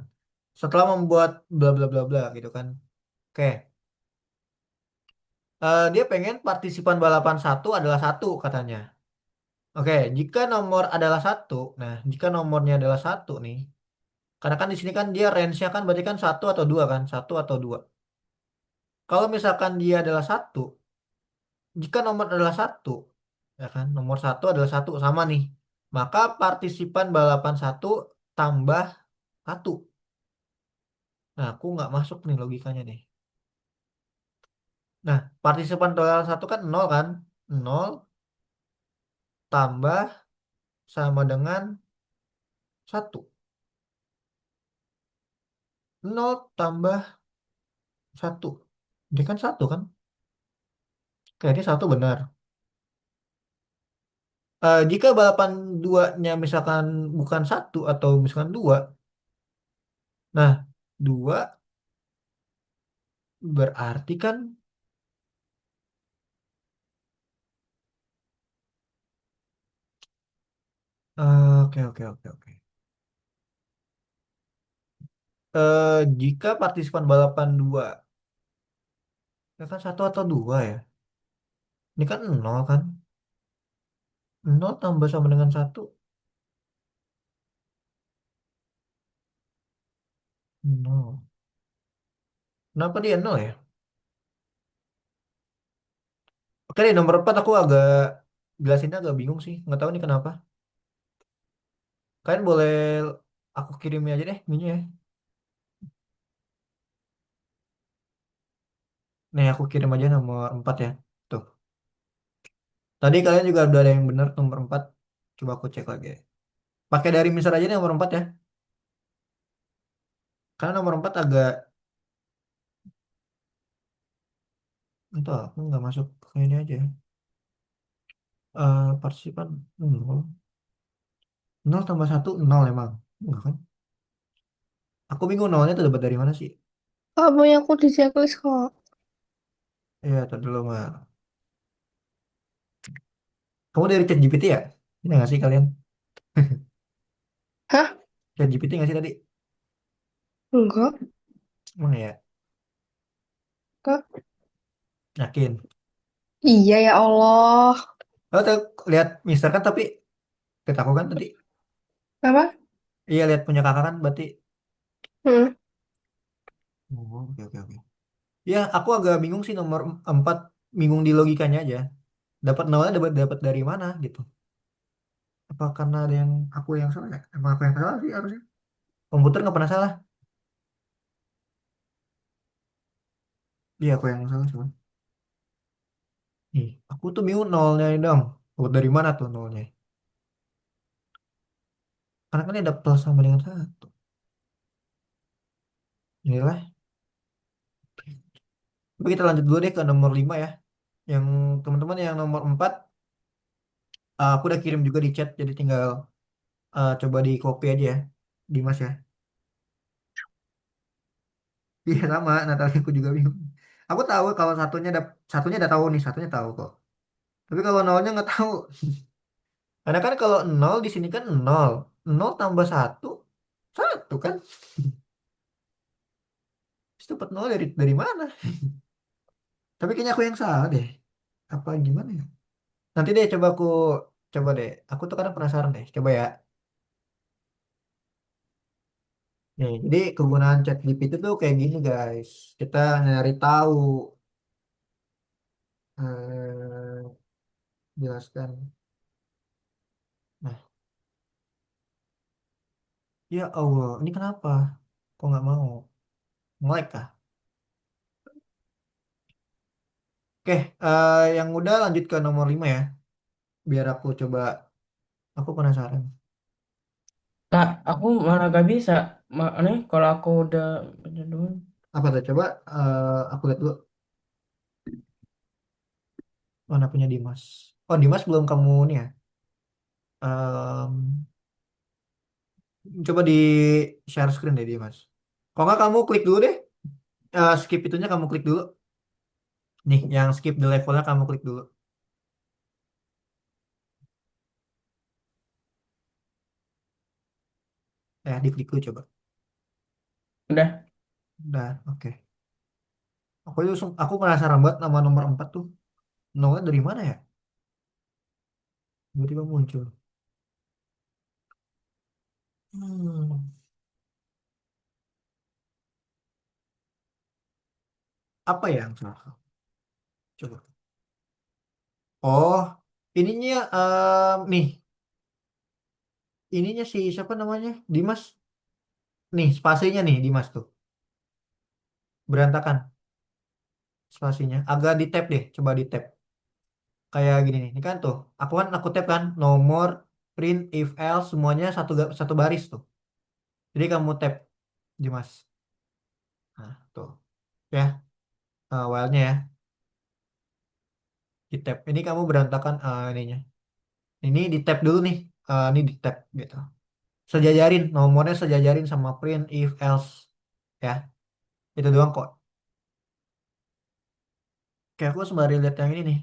Setelah membuat bla bla bla bla gitu kan. Oke. Dia pengen partisipan balapan satu adalah satu katanya. Oke, jika nomor adalah satu, nah jika nomornya adalah satu nih, karena kan di sini kan dia range-nya kan berarti kan satu atau dua kan, satu atau dua. Kalau misalkan dia adalah satu, jika nomor adalah satu, ya kan, nomor satu adalah satu sama nih, maka partisipan balapan satu tambah satu. Nah, aku nggak masuk nih logikanya nih. Nah, partisipan balapan satu kan nol kan, nol tambah sama dengan satu, nol tambah satu. Dia kan satu kan? Kayaknya satu benar. Jika balapan duanya misalkan bukan satu atau misalkan dua, Nah, dua berarti kan oke oke oke oke. Jika partisipan balapan dua, ya kan satu atau dua ya? Ini kan nol kan? Nol tambah sama dengan satu, nol. Kenapa dia nol ya? Oke deh, nomor 4 aku agak jelasinnya agak bingung sih. Nggak tahu nih kenapa. Kalian boleh aku kirimnya aja deh, ininya ya. Nih aku kirim aja nomor 4 ya. Tuh. Tadi kalian juga udah ada yang benar nomor 4. Coba aku cek lagi. Pakai dari misal aja nih nomor 4 ya. Karena nomor 4 agak entah aku nggak masuk ke ini aja. Partisipan nol. Nol tambah satu nol emang. Enggak kan? Aku bingung nolnya tuh dapat dari mana sih? Kak, punya aku di checklist kok. Iya, tadi dulu mah. Kamu dari ChatGPT ya? Ini nggak sih kalian? Hah? ChatGPT nggak sih tadi? Enggak. Emang ya? Kak. Yakin? Iya ya Allah. Oh, tuh, lihat Mister kan tapi lihat aku kan tadi. Apa? Iya, lihat punya kakak kan berarti. Hmm. Oh, oke oke oke. Ya, aku agak bingung sih nomor 4, bingung di logikanya aja. Dapat nolnya dapat dapat dari mana gitu. Apa karena ada yang aku yang salah ya? Emang aku yang salah sih harusnya. Komputer nggak pernah salah. Iya, aku yang salah cuma. Ih, aku tuh bingung nolnya ini dong. Dapat dari mana tuh nolnya? Karena kan ini ada plus sama dengan satu. Inilah. Tapi kita lanjut dulu deh ke nomor 5 ya. Yang teman-teman yang nomor 4, aku udah kirim juga di chat. Jadi tinggal coba di copy aja ya. Dimas ya. Iya sama, Natalia aku juga bingung. Aku tahu kalau satunya udah tahu nih, satunya tahu kok. Tapi kalau nolnya nggak tahu. Karena kan kalau nol di sini kan nol. Nol tambah satu, satu kan. Terus dapat nol dari mana? Tapi kayaknya aku yang salah deh. Apa gimana ya? Nanti deh coba deh. Aku tuh kadang penasaran deh. Coba ya. Nih, jadi kegunaan ChatGPT itu tuh kayak gini guys. Kita nyari tahu, eh, jelaskan. Nah, ya Allah, ini kenapa? Kok nggak mau? Nge-lag kah? Oke, yang udah lanjut ke nomor 5 ya. Biar aku coba, aku penasaran. Kak, aku malah gak bisa. Nih, kalau aku udah dulu. Apa tuh? Coba aku lihat dulu. Mana punya Dimas? Oh, Dimas belum kamu nih ya. Em, Coba di share screen deh Dimas. Kalau nggak kamu klik dulu deh. Skip itunya kamu klik dulu. Nih, yang skip the levelnya kamu klik dulu. Diklik dulu coba. Udah. Udah, oke. Aku penasaran banget nama nomor 4 tuh. Nolnya dari mana ya? Tiba-tiba muncul. Hmm, apa ya yang salah? Coba. Oh, ininya nih, ininya si siapa namanya? Dimas. Nih, spasinya nih Dimas tuh. Berantakan spasinya. Agak di tap deh, coba di tap. Kayak gini nih. Ini kan tuh. Aku tap kan nomor, print, if else semuanya satu baris tuh. Jadi kamu tap Dimas. Nah, tuh. Ya, while-nya ya. Di tap. Ini kamu berantakan ininya. Ini di tap dulu nih. Ini di tap gitu. sejajarin, nomornya sejajarin sama print, if, else. Ya, itu doang kok. Kayak aku sembari lihat yang ini nih.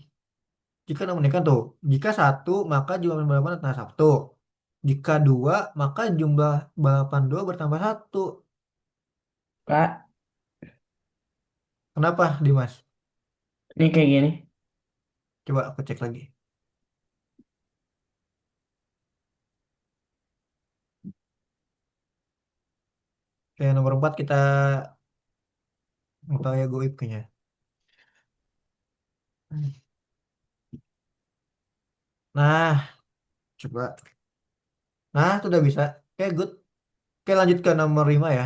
Jika nomor ini kan tuh, jika satu maka jumlah balapan bertambah satu. Jika dua maka jumlah balapan dua bertambah satu. Kak, Kenapa, Dimas? ini kayak gini. Coba aku cek lagi. Kayak nomor 4 kita nggak tahu ya goib kayaknya. Nah, coba. Nah, itu udah bisa. Oke, good. Oke, lanjut ke nomor 5 ya.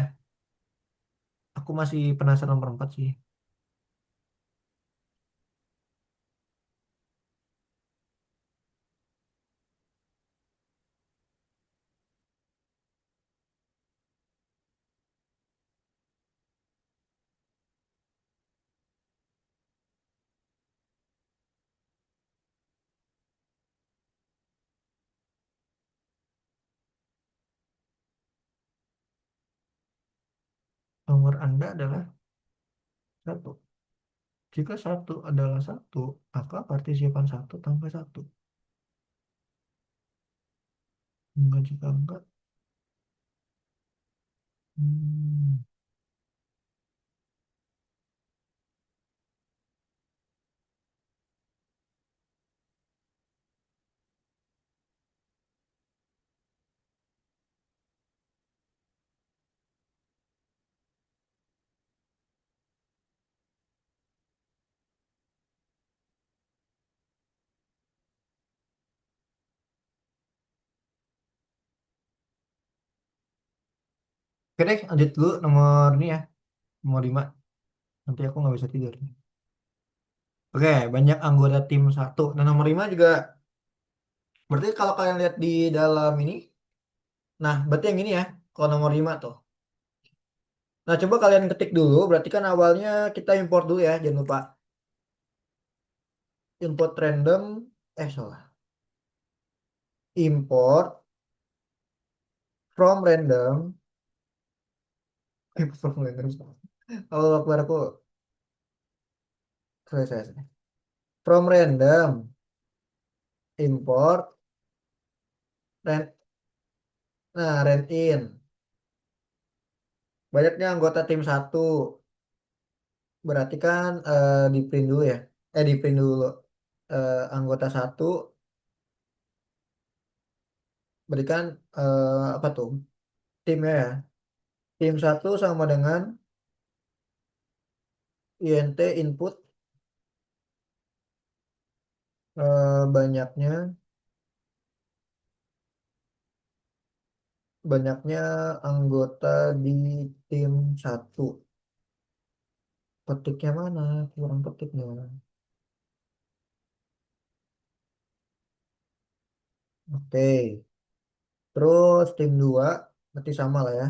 Aku masih penasaran nomor 4 sih. Nomor Anda adalah satu. Jika satu adalah satu, maka partisipan satu tambah satu. Enggak, jika enggak. Hmm, Oke deh, lanjut dulu nomor ini ya. Nomor 5. Nanti aku nggak bisa tidur. Oke, banyak anggota tim satu. Nah, nomor 5 juga. Berarti kalau kalian lihat di dalam ini. Nah, berarti yang ini ya. Kalau nomor 5 tuh. Nah, coba kalian ketik dulu. Berarti kan awalnya kita import dulu ya. Jangan lupa. Import random. Salah. Import from random. Import from random. Kalau keluar aku. Selesai. From random. Import. Ran, nah, rand in. Banyaknya anggota tim satu. Berarti kan di print dulu ya. Di print dulu. Anggota satu. Berikan apa tuh? Timnya ya. Tim satu sama dengan int input banyaknya banyaknya anggota di tim satu. Petiknya mana? Kurang petiknya. Oke. Terus tim 2 berarti sama lah ya.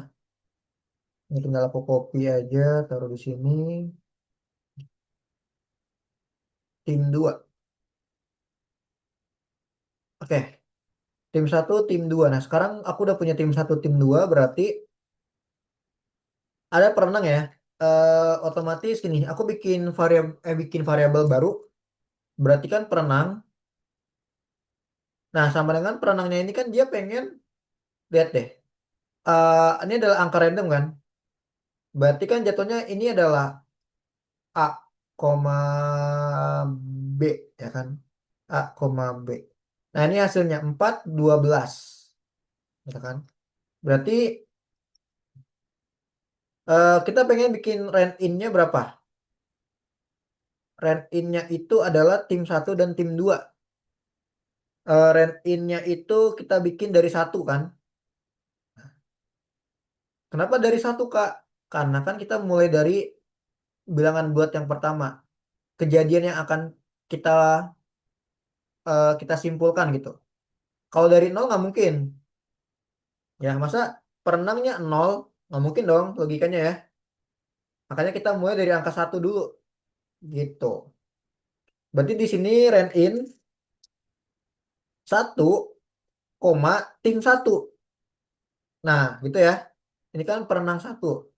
Ini tinggal aku copy aja, taruh di sini. Tim 2. Oke. Tim satu tim 2. Nah, sekarang aku udah punya tim satu tim 2 berarti ada perenang ya. Otomatis gini, aku bikin variabel baru. Berarti kan perenang. Nah, sama dengan perenangnya ini kan dia pengen lihat deh. Ini adalah angka random kan? Berarti kan jatuhnya ini adalah A, koma B ya kan? A, koma B. Nah, ini hasilnya 4 12 ya kan? Berarti kita pengen bikin rand in-nya berapa? Rand in-nya itu adalah tim satu dan tim 2. Rand in-nya itu kita bikin dari satu kan? Kenapa dari satu Kak? Karena kan kita mulai dari bilangan buat yang pertama. Kejadian yang akan kita kita simpulkan gitu. Kalau dari nol nggak mungkin. Ya, masa perenangnya nol? Nggak mungkin dong logikanya ya. Makanya kita mulai dari angka satu dulu. Gitu. Berarti di sini rand in satu koma tim satu. Nah, gitu ya. Ini kan perenang satu.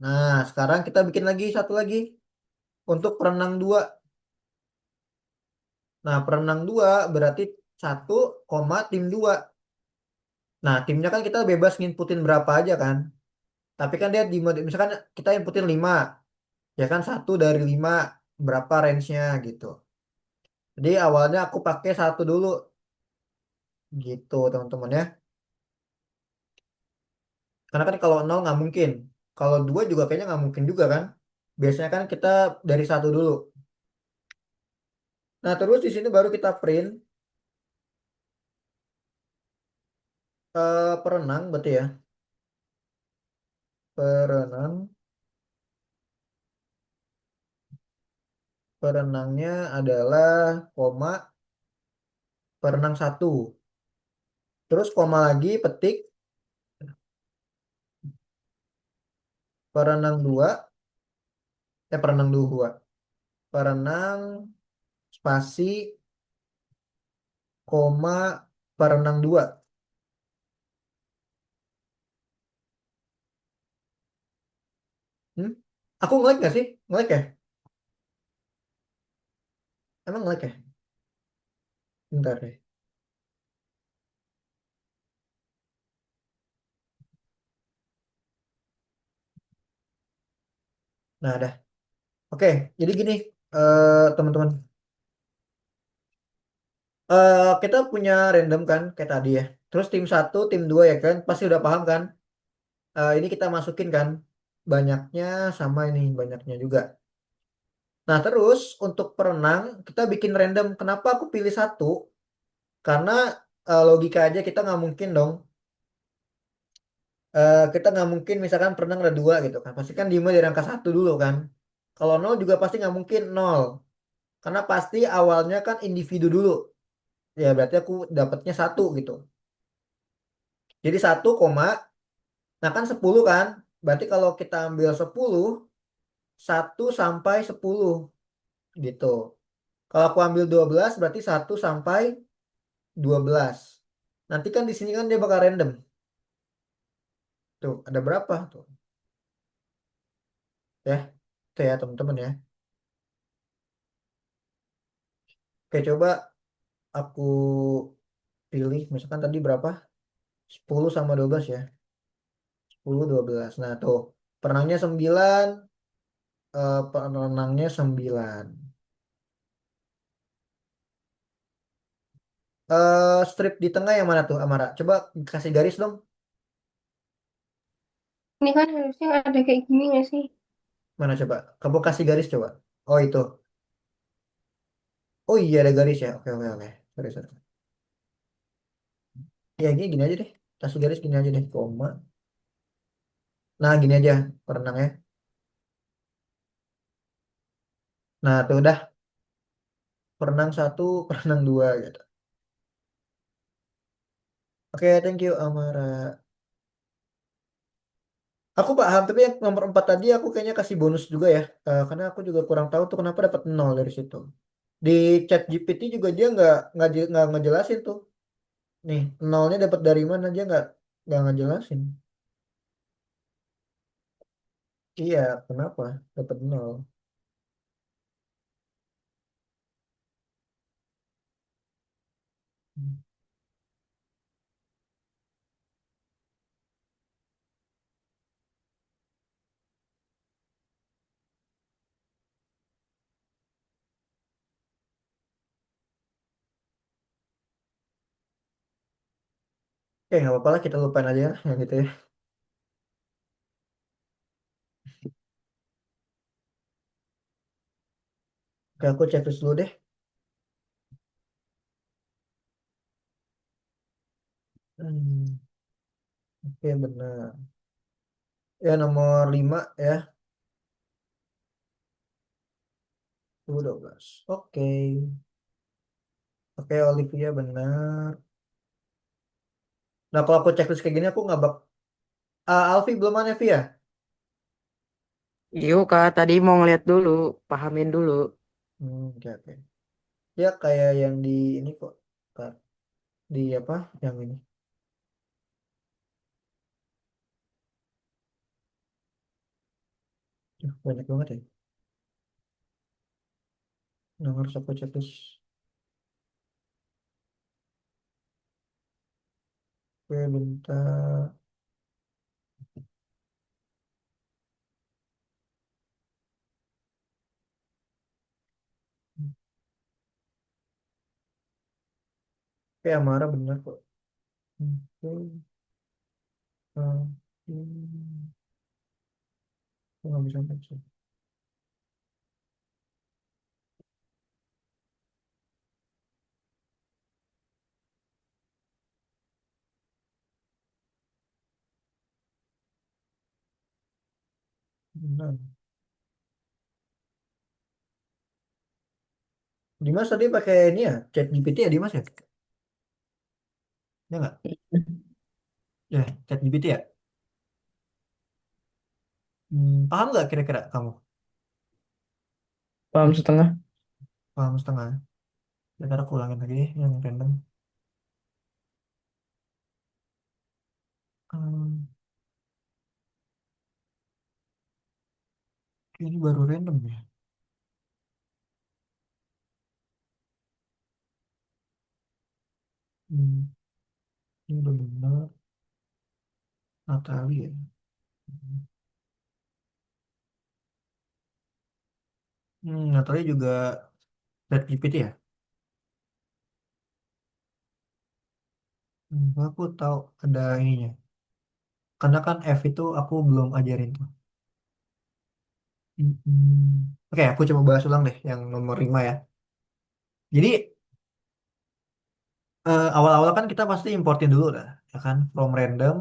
Nah, sekarang kita bikin lagi satu lagi untuk perenang dua. Nah, perenang dua berarti satu koma tim dua. Nah, timnya kan kita bebas nginputin berapa aja kan. Tapi kan dia di misalkan kita inputin 5, ya kan satu dari 5 berapa range-nya gitu. Jadi awalnya aku pakai satu dulu gitu teman-teman ya. Karena kan kalau nol nggak mungkin. Kalau dua juga kayaknya nggak mungkin juga kan. Biasanya kan kita dari satu dulu. Nah terus di sini baru kita print perenang berarti ya. Perenang. Perenangnya adalah koma perenang satu. Terus koma lagi petik perenang dua. Perenang dua. Perenang spasi koma perenang dua. Hmm? Aku nge-lag nggak sih? Nge-lag ya? Emang nge-lag ya? Bentar deh. Nah, dah. Oke, jadi gini, teman-teman. Kita punya random kan, kayak tadi ya. Terus tim satu, tim dua ya kan, pasti udah paham kan? Ini kita masukin kan, banyaknya sama ini, banyaknya juga. Nah, terus untuk perenang, kita bikin random. Kenapa aku pilih satu? Karena logika aja kita nggak mungkin dong. Kita nggak mungkin misalkan perenang ada dua gitu kan. Pasti kan dimulai dari angka satu dulu kan. Kalau nol juga pasti nggak mungkin nol. Karena pasti awalnya kan individu dulu. Ya berarti aku dapatnya satu gitu. Jadi satu koma, nah kan 10 kan. Berarti kalau kita ambil 10, satu sampai 10 gitu. Kalau aku ambil 12 berarti satu sampai 12. Nanti kan di sini kan dia bakal random. Tuh, ada berapa tuh? Ya, itu ya teman-teman ya. Oke, coba aku pilih misalkan tadi berapa? 10 sama 12 ya. 10 12. Nah, tuh. Perenangnya 9, perenangnya 9. Strip di tengah yang mana tuh, Amara? Coba kasih garis dong. Ini kan harusnya ada kayak gini nggak sih? Mana coba? Kamu kasih garis coba. Oh, itu. Oh iya ada garis ya. Oke, oke, oke. Sorry, sorry. Ya, gini aja deh. Kasih garis gini aja deh. Koma. Nah, gini aja perenangnya. Nah, tuh udah. Perenang satu, perenang dua gitu. Oke, thank you, Amara. Aku paham, tapi yang nomor 4 tadi aku kayaknya kasih bonus juga ya. Karena aku juga kurang tahu tuh kenapa dapat nol dari situ. Di chat GPT juga dia nggak ngejelasin tuh. Nih, nolnya dapat dari mana dia nggak ngejelasin. Iya, kenapa dapat nol? Nggak apa-apa lah kita lupain aja ya, yang gitu ya. Oke, aku checklist dulu deh. Hmm, oke benar. Ya nomor 5 ya, 12. Oke. Oke Olivia benar. Nah kalau aku checklist kayak gini aku nggak Alfi belum mana Via? Yuk kak, tadi mau ngeliat dulu, pahamin dulu. Oke oke. Ya kayak yang di ini kok. Kak. Di apa? Yang ini. Banyak banget ya. Yang harus aku checklist. Oke, bentar. Oke, Amara benar kok. Oke. Aku nggak bisa baca. Benar. Dimas tadi pakai ini ya, chat GPT ya Dimas ya? Ya nggak? Ya, chat GPT ya? Paham nggak kira-kira kamu? Paham setengah. Paham setengah. Bentar aku ulangin lagi yang random. Hmm, ini baru random ya. Hmm, ini udah benar. Natali ya. Natali juga chat GPT ya? Aku tahu ada ininya. Karena kan F itu aku belum ajarin tuh. Oke, aku coba bahas ulang deh yang nomor 5 ya. Jadi awal-awal kan kita pasti importin dulu lah, ya kan? From random,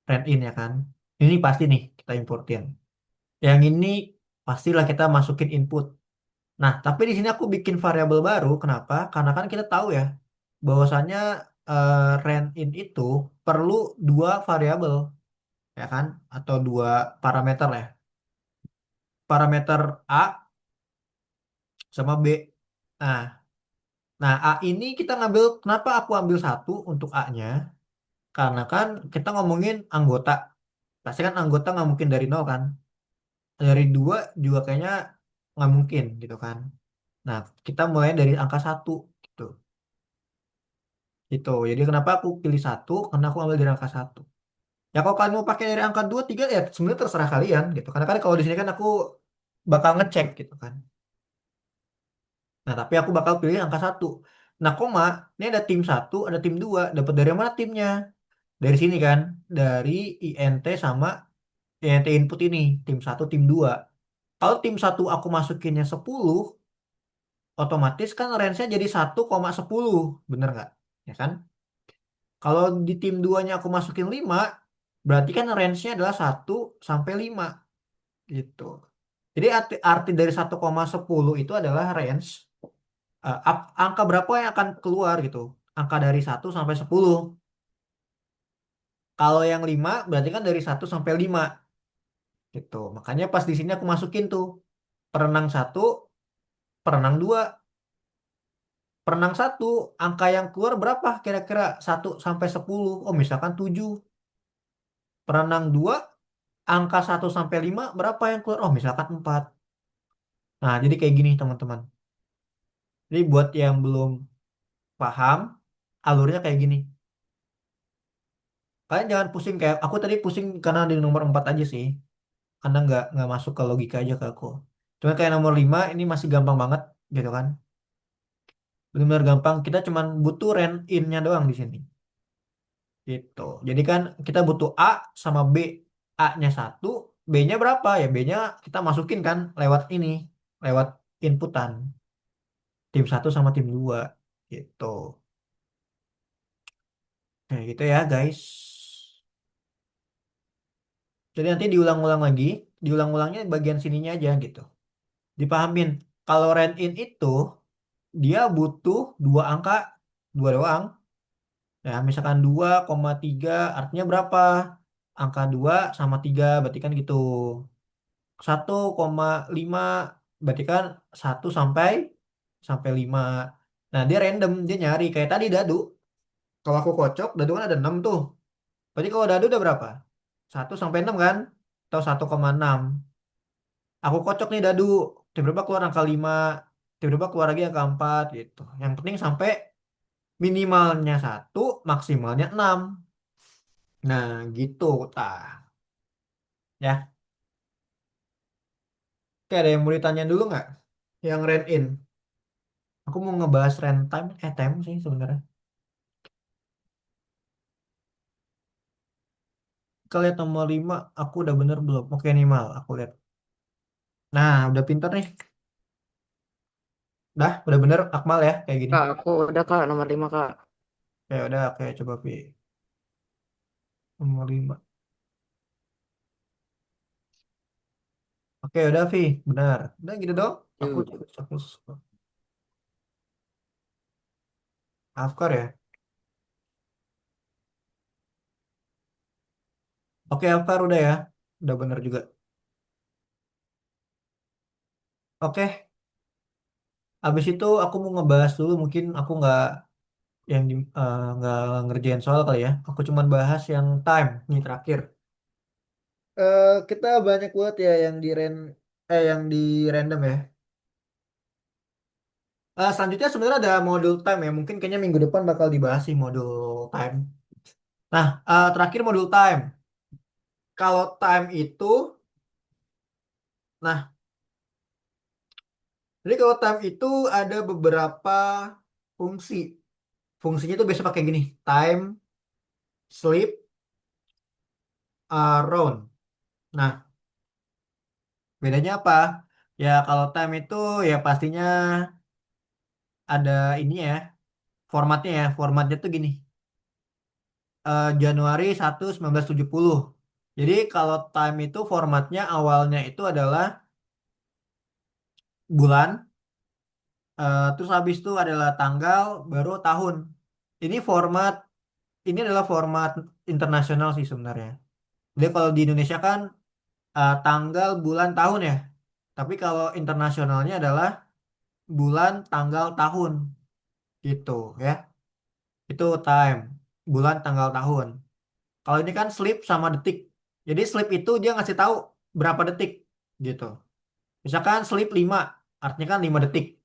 rand in ya kan? Ini pasti nih kita importin. Yang ini pastilah kita masukin input. Nah, tapi di sini aku bikin variabel baru. Kenapa? Karena kan kita tahu ya, bahwasannya rand in itu perlu dua variabel, ya kan? Atau dua parameter ya. Parameter A sama B. Nah, nah A ini kita ngambil, kenapa aku ambil satu untuk A-nya? Karena kan kita ngomongin anggota. Pasti kan anggota nggak mungkin dari nol kan. Dari dua juga kayaknya nggak mungkin gitu kan. Nah, kita mulai dari angka satu gitu. Gitu. Jadi kenapa aku pilih satu? Karena aku ambil dari angka satu. Ya kalau kalian mau pakai dari angka dua, tiga ya sebenarnya terserah kalian gitu. Karena kan kalau di sini kan aku bakal ngecek gitu kan. Nah, tapi aku bakal pilih angka satu. Nah, koma, ini ada tim satu, ada tim dua. Dapat dari mana timnya? Dari sini kan, dari INT sama INT input ini, tim satu, tim dua. Kalau tim satu aku masukinnya 10, otomatis kan range-nya jadi 1,10, bener nggak? Ya kan? Kalau di tim duanya aku masukin 5, berarti kan range-nya adalah 1 sampai 5 gitu. Jadi arti dari 1,10 itu adalah range angka berapa yang akan keluar gitu. Angka dari 1 sampai 10. Kalau yang 5 berarti kan dari 1 sampai 5 gitu. Makanya pas di sini aku masukin tuh perenang satu, perenang dua. Perenang satu, angka yang keluar berapa kira-kira? 1 sampai 10. Oh, misalkan 7. Perenang dua, angka 1 sampai 5 berapa yang keluar? Oh, misalkan 4. Nah, jadi kayak gini teman-teman. Jadi buat yang belum paham, alurnya kayak gini. Kalian jangan pusing kayak aku tadi pusing karena di nomor 4 aja sih. Karena nggak masuk ke logika aja ke aku. Cuma kayak nomor 5 ini masih gampang banget gitu kan. Benar-benar gampang. Kita cuman butuh rand in-nya doang di sini. Gitu. Jadi kan kita butuh A sama B. A-nya satu, B-nya berapa? Ya B-nya kita masukin kan lewat ini, lewat inputan. Tim satu sama tim 2. Gitu. Kayak gitu ya guys. Jadi nanti diulang-ulang lagi. Diulang-ulangnya bagian sininya aja gitu. Dipahamin. Kalau rent in itu dia butuh dua angka, dua doang. Ya, misalkan 2,3 artinya berapa? Angka 2 sama 3 berarti kan gitu. 1,5 berarti kan 1 sampai 5. Nah, dia random, dia nyari kayak tadi dadu. Kalau aku kocok, dadu kan ada 6 tuh. Berarti kalau dadu udah berapa? 1 sampai 6 kan? Atau 1,6. Aku kocok nih dadu, tiba-tiba keluar angka 5, tiba-tiba keluar lagi angka 4 gitu. Yang penting sampai minimalnya 1, maksimalnya 6. Nah, gitu, tah. Ya, oke, ada yang mau ditanya dulu nggak? Yang rent in. Aku mau ngebahas rent time, time sih sebenarnya. Kita lihat nomor 5, aku udah bener belum? Oke nih Mal, aku lihat. Nah, udah pinter nih. Udah bener Akmal ya, kayak gini. Kak, aku udah kak nomor 5 kak. Ya udah, oke coba Pi. Nomor 5. Oke, udah Vi, benar. Udah gitu dong. Aku Yuk. aku Afkar ya. Oke, Afkar udah ya. Udah bener juga. Oke, habis itu aku mau ngebahas dulu, mungkin aku nggak ngerjain soal kali ya. Aku cuman bahas yang time nih terakhir. Kita banyak buat ya yang di random ya. Selanjutnya sebenarnya ada modul time ya. Mungkin kayaknya minggu depan bakal dibahas sih modul time. Nah, terakhir modul time. Kalau time itu, nah, jadi kalau time itu ada beberapa fungsi. Fungsinya itu biasa pakai gini, time, sleep, round. Nah, bedanya apa? Ya kalau time itu ya pastinya ada ini ya, formatnya ya. Formatnya tuh gini, Januari 1, 1970. Jadi kalau time itu formatnya awalnya itu adalah bulan, terus habis itu adalah tanggal, baru tahun. Ini format, ini adalah format internasional sih sebenarnya. Jadi kalau di Indonesia kan tanggal, bulan, tahun ya. Tapi kalau internasionalnya adalah bulan, tanggal, tahun gitu ya. Itu time, bulan, tanggal, tahun. Kalau ini kan sleep sama detik. Jadi sleep itu dia ngasih tahu berapa detik gitu. Misalkan sleep 5, artinya kan 5 detik.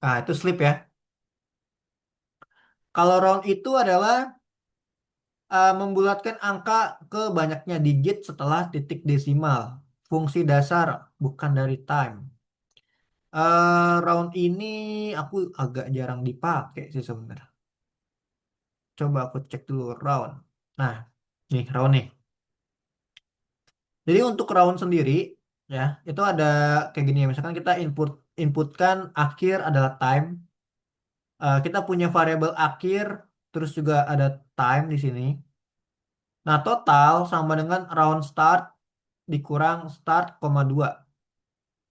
Nah, itu sleep ya. Kalau round itu adalah membulatkan angka ke banyaknya digit setelah titik desimal. Fungsi dasar, bukan dari time. Round ini aku agak jarang dipakai sih sebenarnya. Coba aku cek dulu round. Nah, nih round nih. Jadi untuk round sendiri ya, itu ada kayak gini ya. Misalkan kita inputkan akhir adalah time. Kita punya variabel akhir, terus juga ada time di sini. Nah, total sama dengan round start dikurang start, koma 2.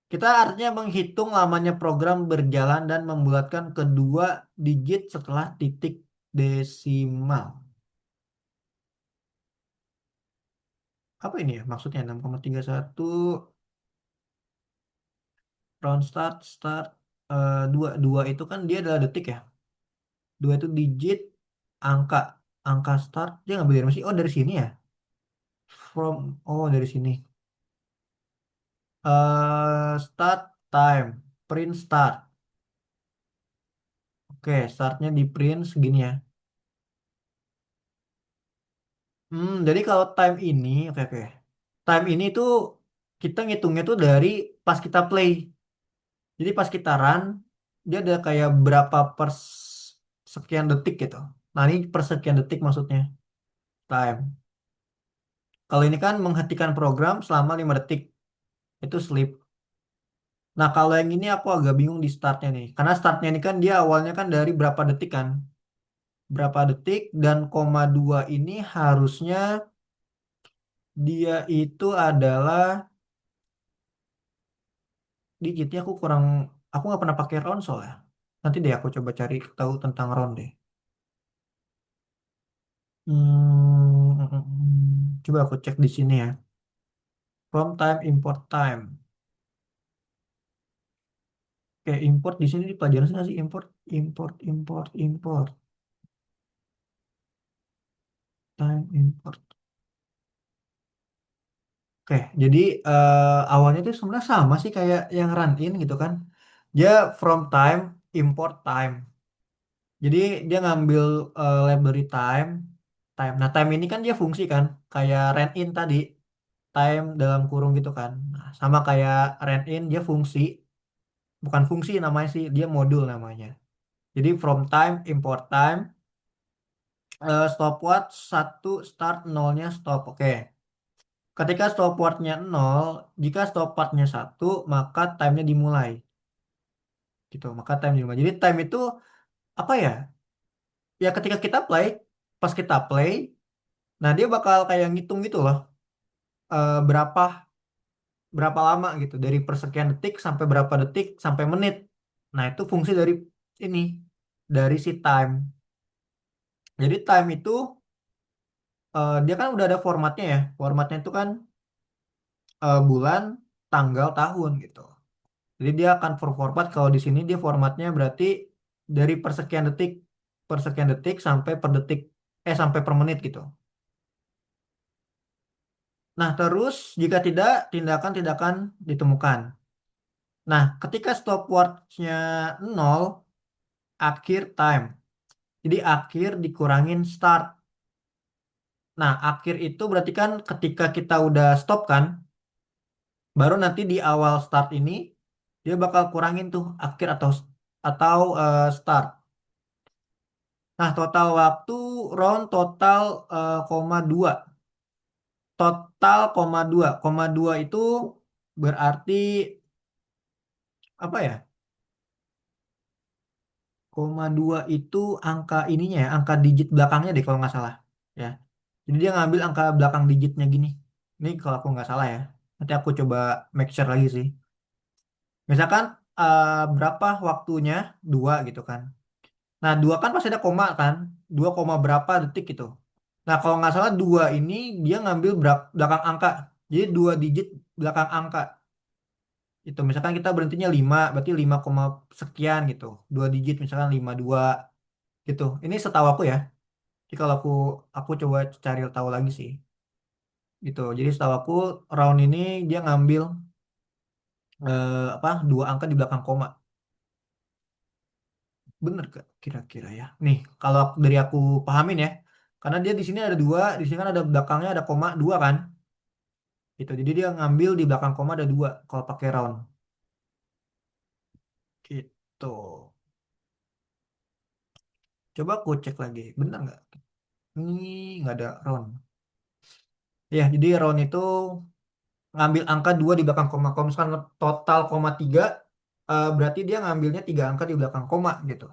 Kita artinya menghitung lamanya program berjalan dan membulatkan kedua digit setelah titik desimal. Apa ini ya maksudnya 6,31 round start 2 2 itu kan dia adalah detik ya. 2 itu digit, angka angka start dia ngambil dari mana sih? Oh, dari sini ya. Dari sini. Start time, print start. Oke, startnya di print segini ya. Jadi kalau time ini, oke oke. Time ini tuh kita ngitungnya tuh dari pas kita play. Jadi pas kita run, dia ada kayak berapa sekian detik gitu. Nah ini per sekian detik maksudnya time. Kalau ini kan menghentikan program selama 5 detik. Itu sleep. Nah kalau yang ini aku agak bingung di startnya nih. Karena startnya ini kan dia awalnya kan dari berapa detik kan. Berapa detik dan koma 2 ini harusnya dia itu adalah digitnya aku nggak pernah pakai round soalnya. Nanti deh aku coba cari tahu tentang round deh. Coba aku cek di sini ya. From time, import time. Oke, import di sini di pelajaran sih nggak sih import, import, import, import, time, import. Oke, jadi awalnya itu sebenarnya sama sih kayak yang run in gitu kan. Dia from time, import time. Jadi dia ngambil library time, time. Nah, time ini kan dia fungsi kan, kayak run in tadi, time dalam kurung gitu kan. Nah, sama kayak run in dia fungsi, bukan fungsi namanya sih, dia modul namanya. Jadi from time, import time, stopwatch satu start, nolnya stop. Oke. Ketika stopwatchnya 0, jika stopwatchnya satu, maka timenya dimulai. Gitu, maka time dimulai. Jadi time itu apa ya? Ya ketika kita play, pas kita play, nah dia bakal kayak ngitung gitu loh, berapa berapa lama gitu, dari persekian detik sampai berapa detik sampai menit. Nah itu fungsi dari ini, dari si time. Jadi time itu dia kan udah ada formatnya ya. Formatnya itu kan bulan, tanggal, tahun gitu. Jadi dia akan format kalau di sini dia formatnya berarti dari persekian detik sampai per detik, sampai per menit gitu. Nah, terus jika tidak, tindakan tidak akan ditemukan. Nah, ketika stopwatch-nya 0, akhir time. Jadi akhir dikurangin start. Nah, akhir itu berarti kan ketika kita udah stop kan, baru nanti di awal start ini dia bakal kurangin tuh akhir atau start. Nah, total waktu round total koma dua. Total koma dua. Koma dua itu berarti apa ya? Koma dua itu angka ininya ya, angka digit belakangnya deh kalau nggak salah. Ya. Jadi dia ngambil angka belakang digitnya gini. Ini kalau aku nggak salah ya. Nanti aku coba make sure lagi sih. Misalkan berapa waktunya? Dua gitu kan. Nah, dua kan pasti ada koma kan. Dua koma berapa detik gitu. Nah, kalau nggak salah dua ini dia ngambil belakang angka. Jadi dua digit belakang angka. Itu misalkan kita berhentinya 5, berarti 5 koma sekian gitu. Dua digit misalkan 52 gitu. Ini setahu aku ya. Jadi kalau aku coba cari tahu lagi sih. Gitu. Jadi setahu aku round ini dia ngambil apa? Dua angka di belakang koma. Bener gak kira-kira ya? Nih, kalau dari aku pahamin ya. Karena dia di sini ada dua, di sini kan ada belakangnya ada koma dua kan? Gitu. Jadi dia ngambil di belakang koma ada dua kalau pakai round. Gitu. Coba aku cek lagi. Bener nggak? Ini nggak ada round. Ya, jadi round itu ngambil angka 2 di belakang koma. Kalau misalkan total koma 3, berarti dia ngambilnya 3 angka di belakang koma gitu.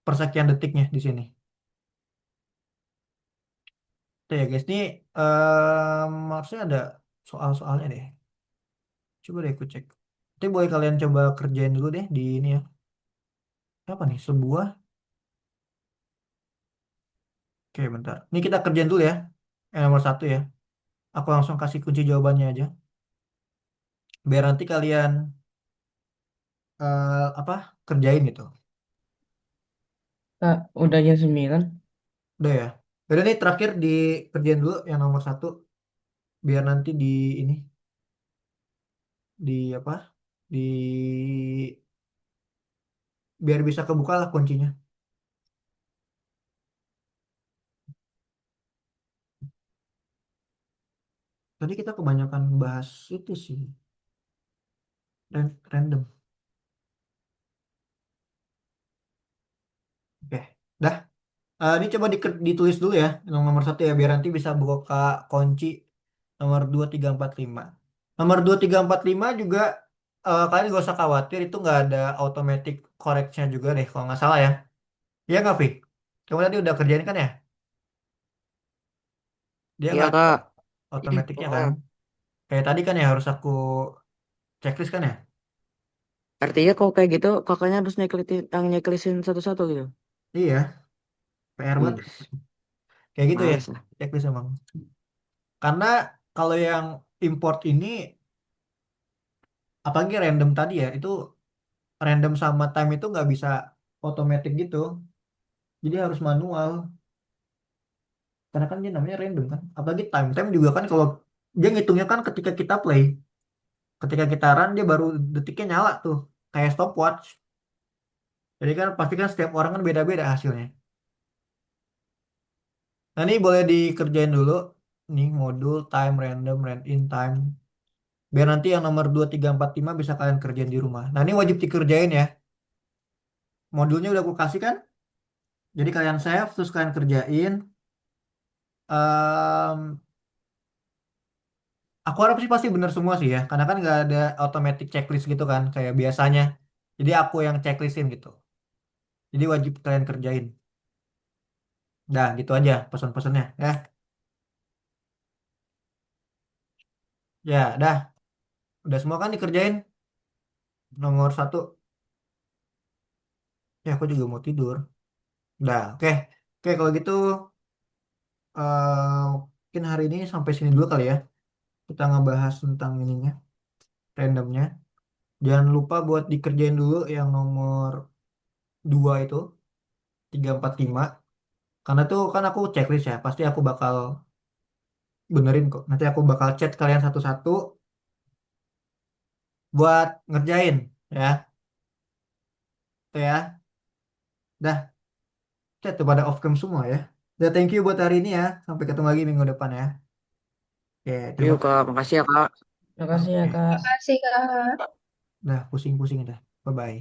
Persekian detiknya di sini. Itu ya guys, ini maksudnya ada soal-soalnya deh. Coba deh aku cek. Nanti boleh kalian coba kerjain dulu deh di ini ya. Apa nih? Sebuah. Oke, bentar. Ini kita kerjain dulu ya. Yang nomor satu ya. Aku langsung kasih kunci jawabannya aja. Biar nanti kalian apa kerjain gitu. Kak, udah jam 9. Udah ya. Udah nih terakhir dikerjain dulu yang nomor satu. Biar nanti ini di apa? Di biar bisa kebuka lah kuncinya. Tadi kita kebanyakan bahas itu sih. Random. Oke. Dah. Ini coba ditulis dulu ya, yang nomor satu ya, biar nanti bisa buka kunci nomor 2 3 4 5. Nomor 2 3 4 5 juga kalian gak usah khawatir, itu nggak ada automatic correction juga deh, kalau nggak salah ya. Iya nggak, Vi? Kamu tadi udah kerjain kan ya? Dia Iya nggak ada kak. automaticnya kan? Oh, Kayak tadi kan ya harus aku checklist kan ya? artinya kalau kayak gitu kakaknya harus nyeklisin satu-satu gitu. Iya, PR banget. Wih, Kayak gitu ya, males lah. checklist emang. Karena kalau yang import ini, apalagi random tadi ya, itu random sama time itu nggak bisa otomatis gitu. Jadi harus manual. Karena kan dia namanya random kan. Apalagi time. Time juga kan kalau Dia ngitungnya kan ketika kita play. Ketika kita run dia baru detiknya nyala tuh. Kayak stopwatch. Jadi kan pasti kan setiap orang kan beda-beda hasilnya. Nah ini boleh dikerjain dulu. Nih modul time random rand in time. Biar nanti yang nomor 2 3 4 5 bisa kalian kerjain di rumah. Nah ini wajib dikerjain ya. Modulnya udah aku kasih kan? Jadi kalian save terus kalian kerjain. Ehm, aku harap sih pasti bener semua sih ya. Karena kan nggak ada automatic checklist gitu kan kayak biasanya. Jadi aku yang checklistin gitu. Jadi wajib kalian kerjain. Dah gitu aja pesan-pesannya ya. Ya dah. Udah semua kan dikerjain. Nomor satu. Ya aku juga mau tidur. Dah oke. Oke kalau gitu mungkin hari ini sampai sini dulu kali ya. Kita ngebahas tentang ininya, randomnya. Jangan lupa buat dikerjain dulu yang nomor 2 itu, 3 4 5. Karena tuh kan aku checklist ya, pasti aku bakal benerin kok. Nanti aku bakal chat kalian satu-satu buat ngerjain ya. Itu ya. Dah, chat tuh pada off cam semua ya. Udah thank you buat hari ini ya. Sampai ketemu lagi minggu depan ya. Oke, terima Yuk kasih. Kak, makasih ya Kak. Makasih ya, Oke, Kak. Makasih Kak. dah pusing-pusing dah. Bye bye.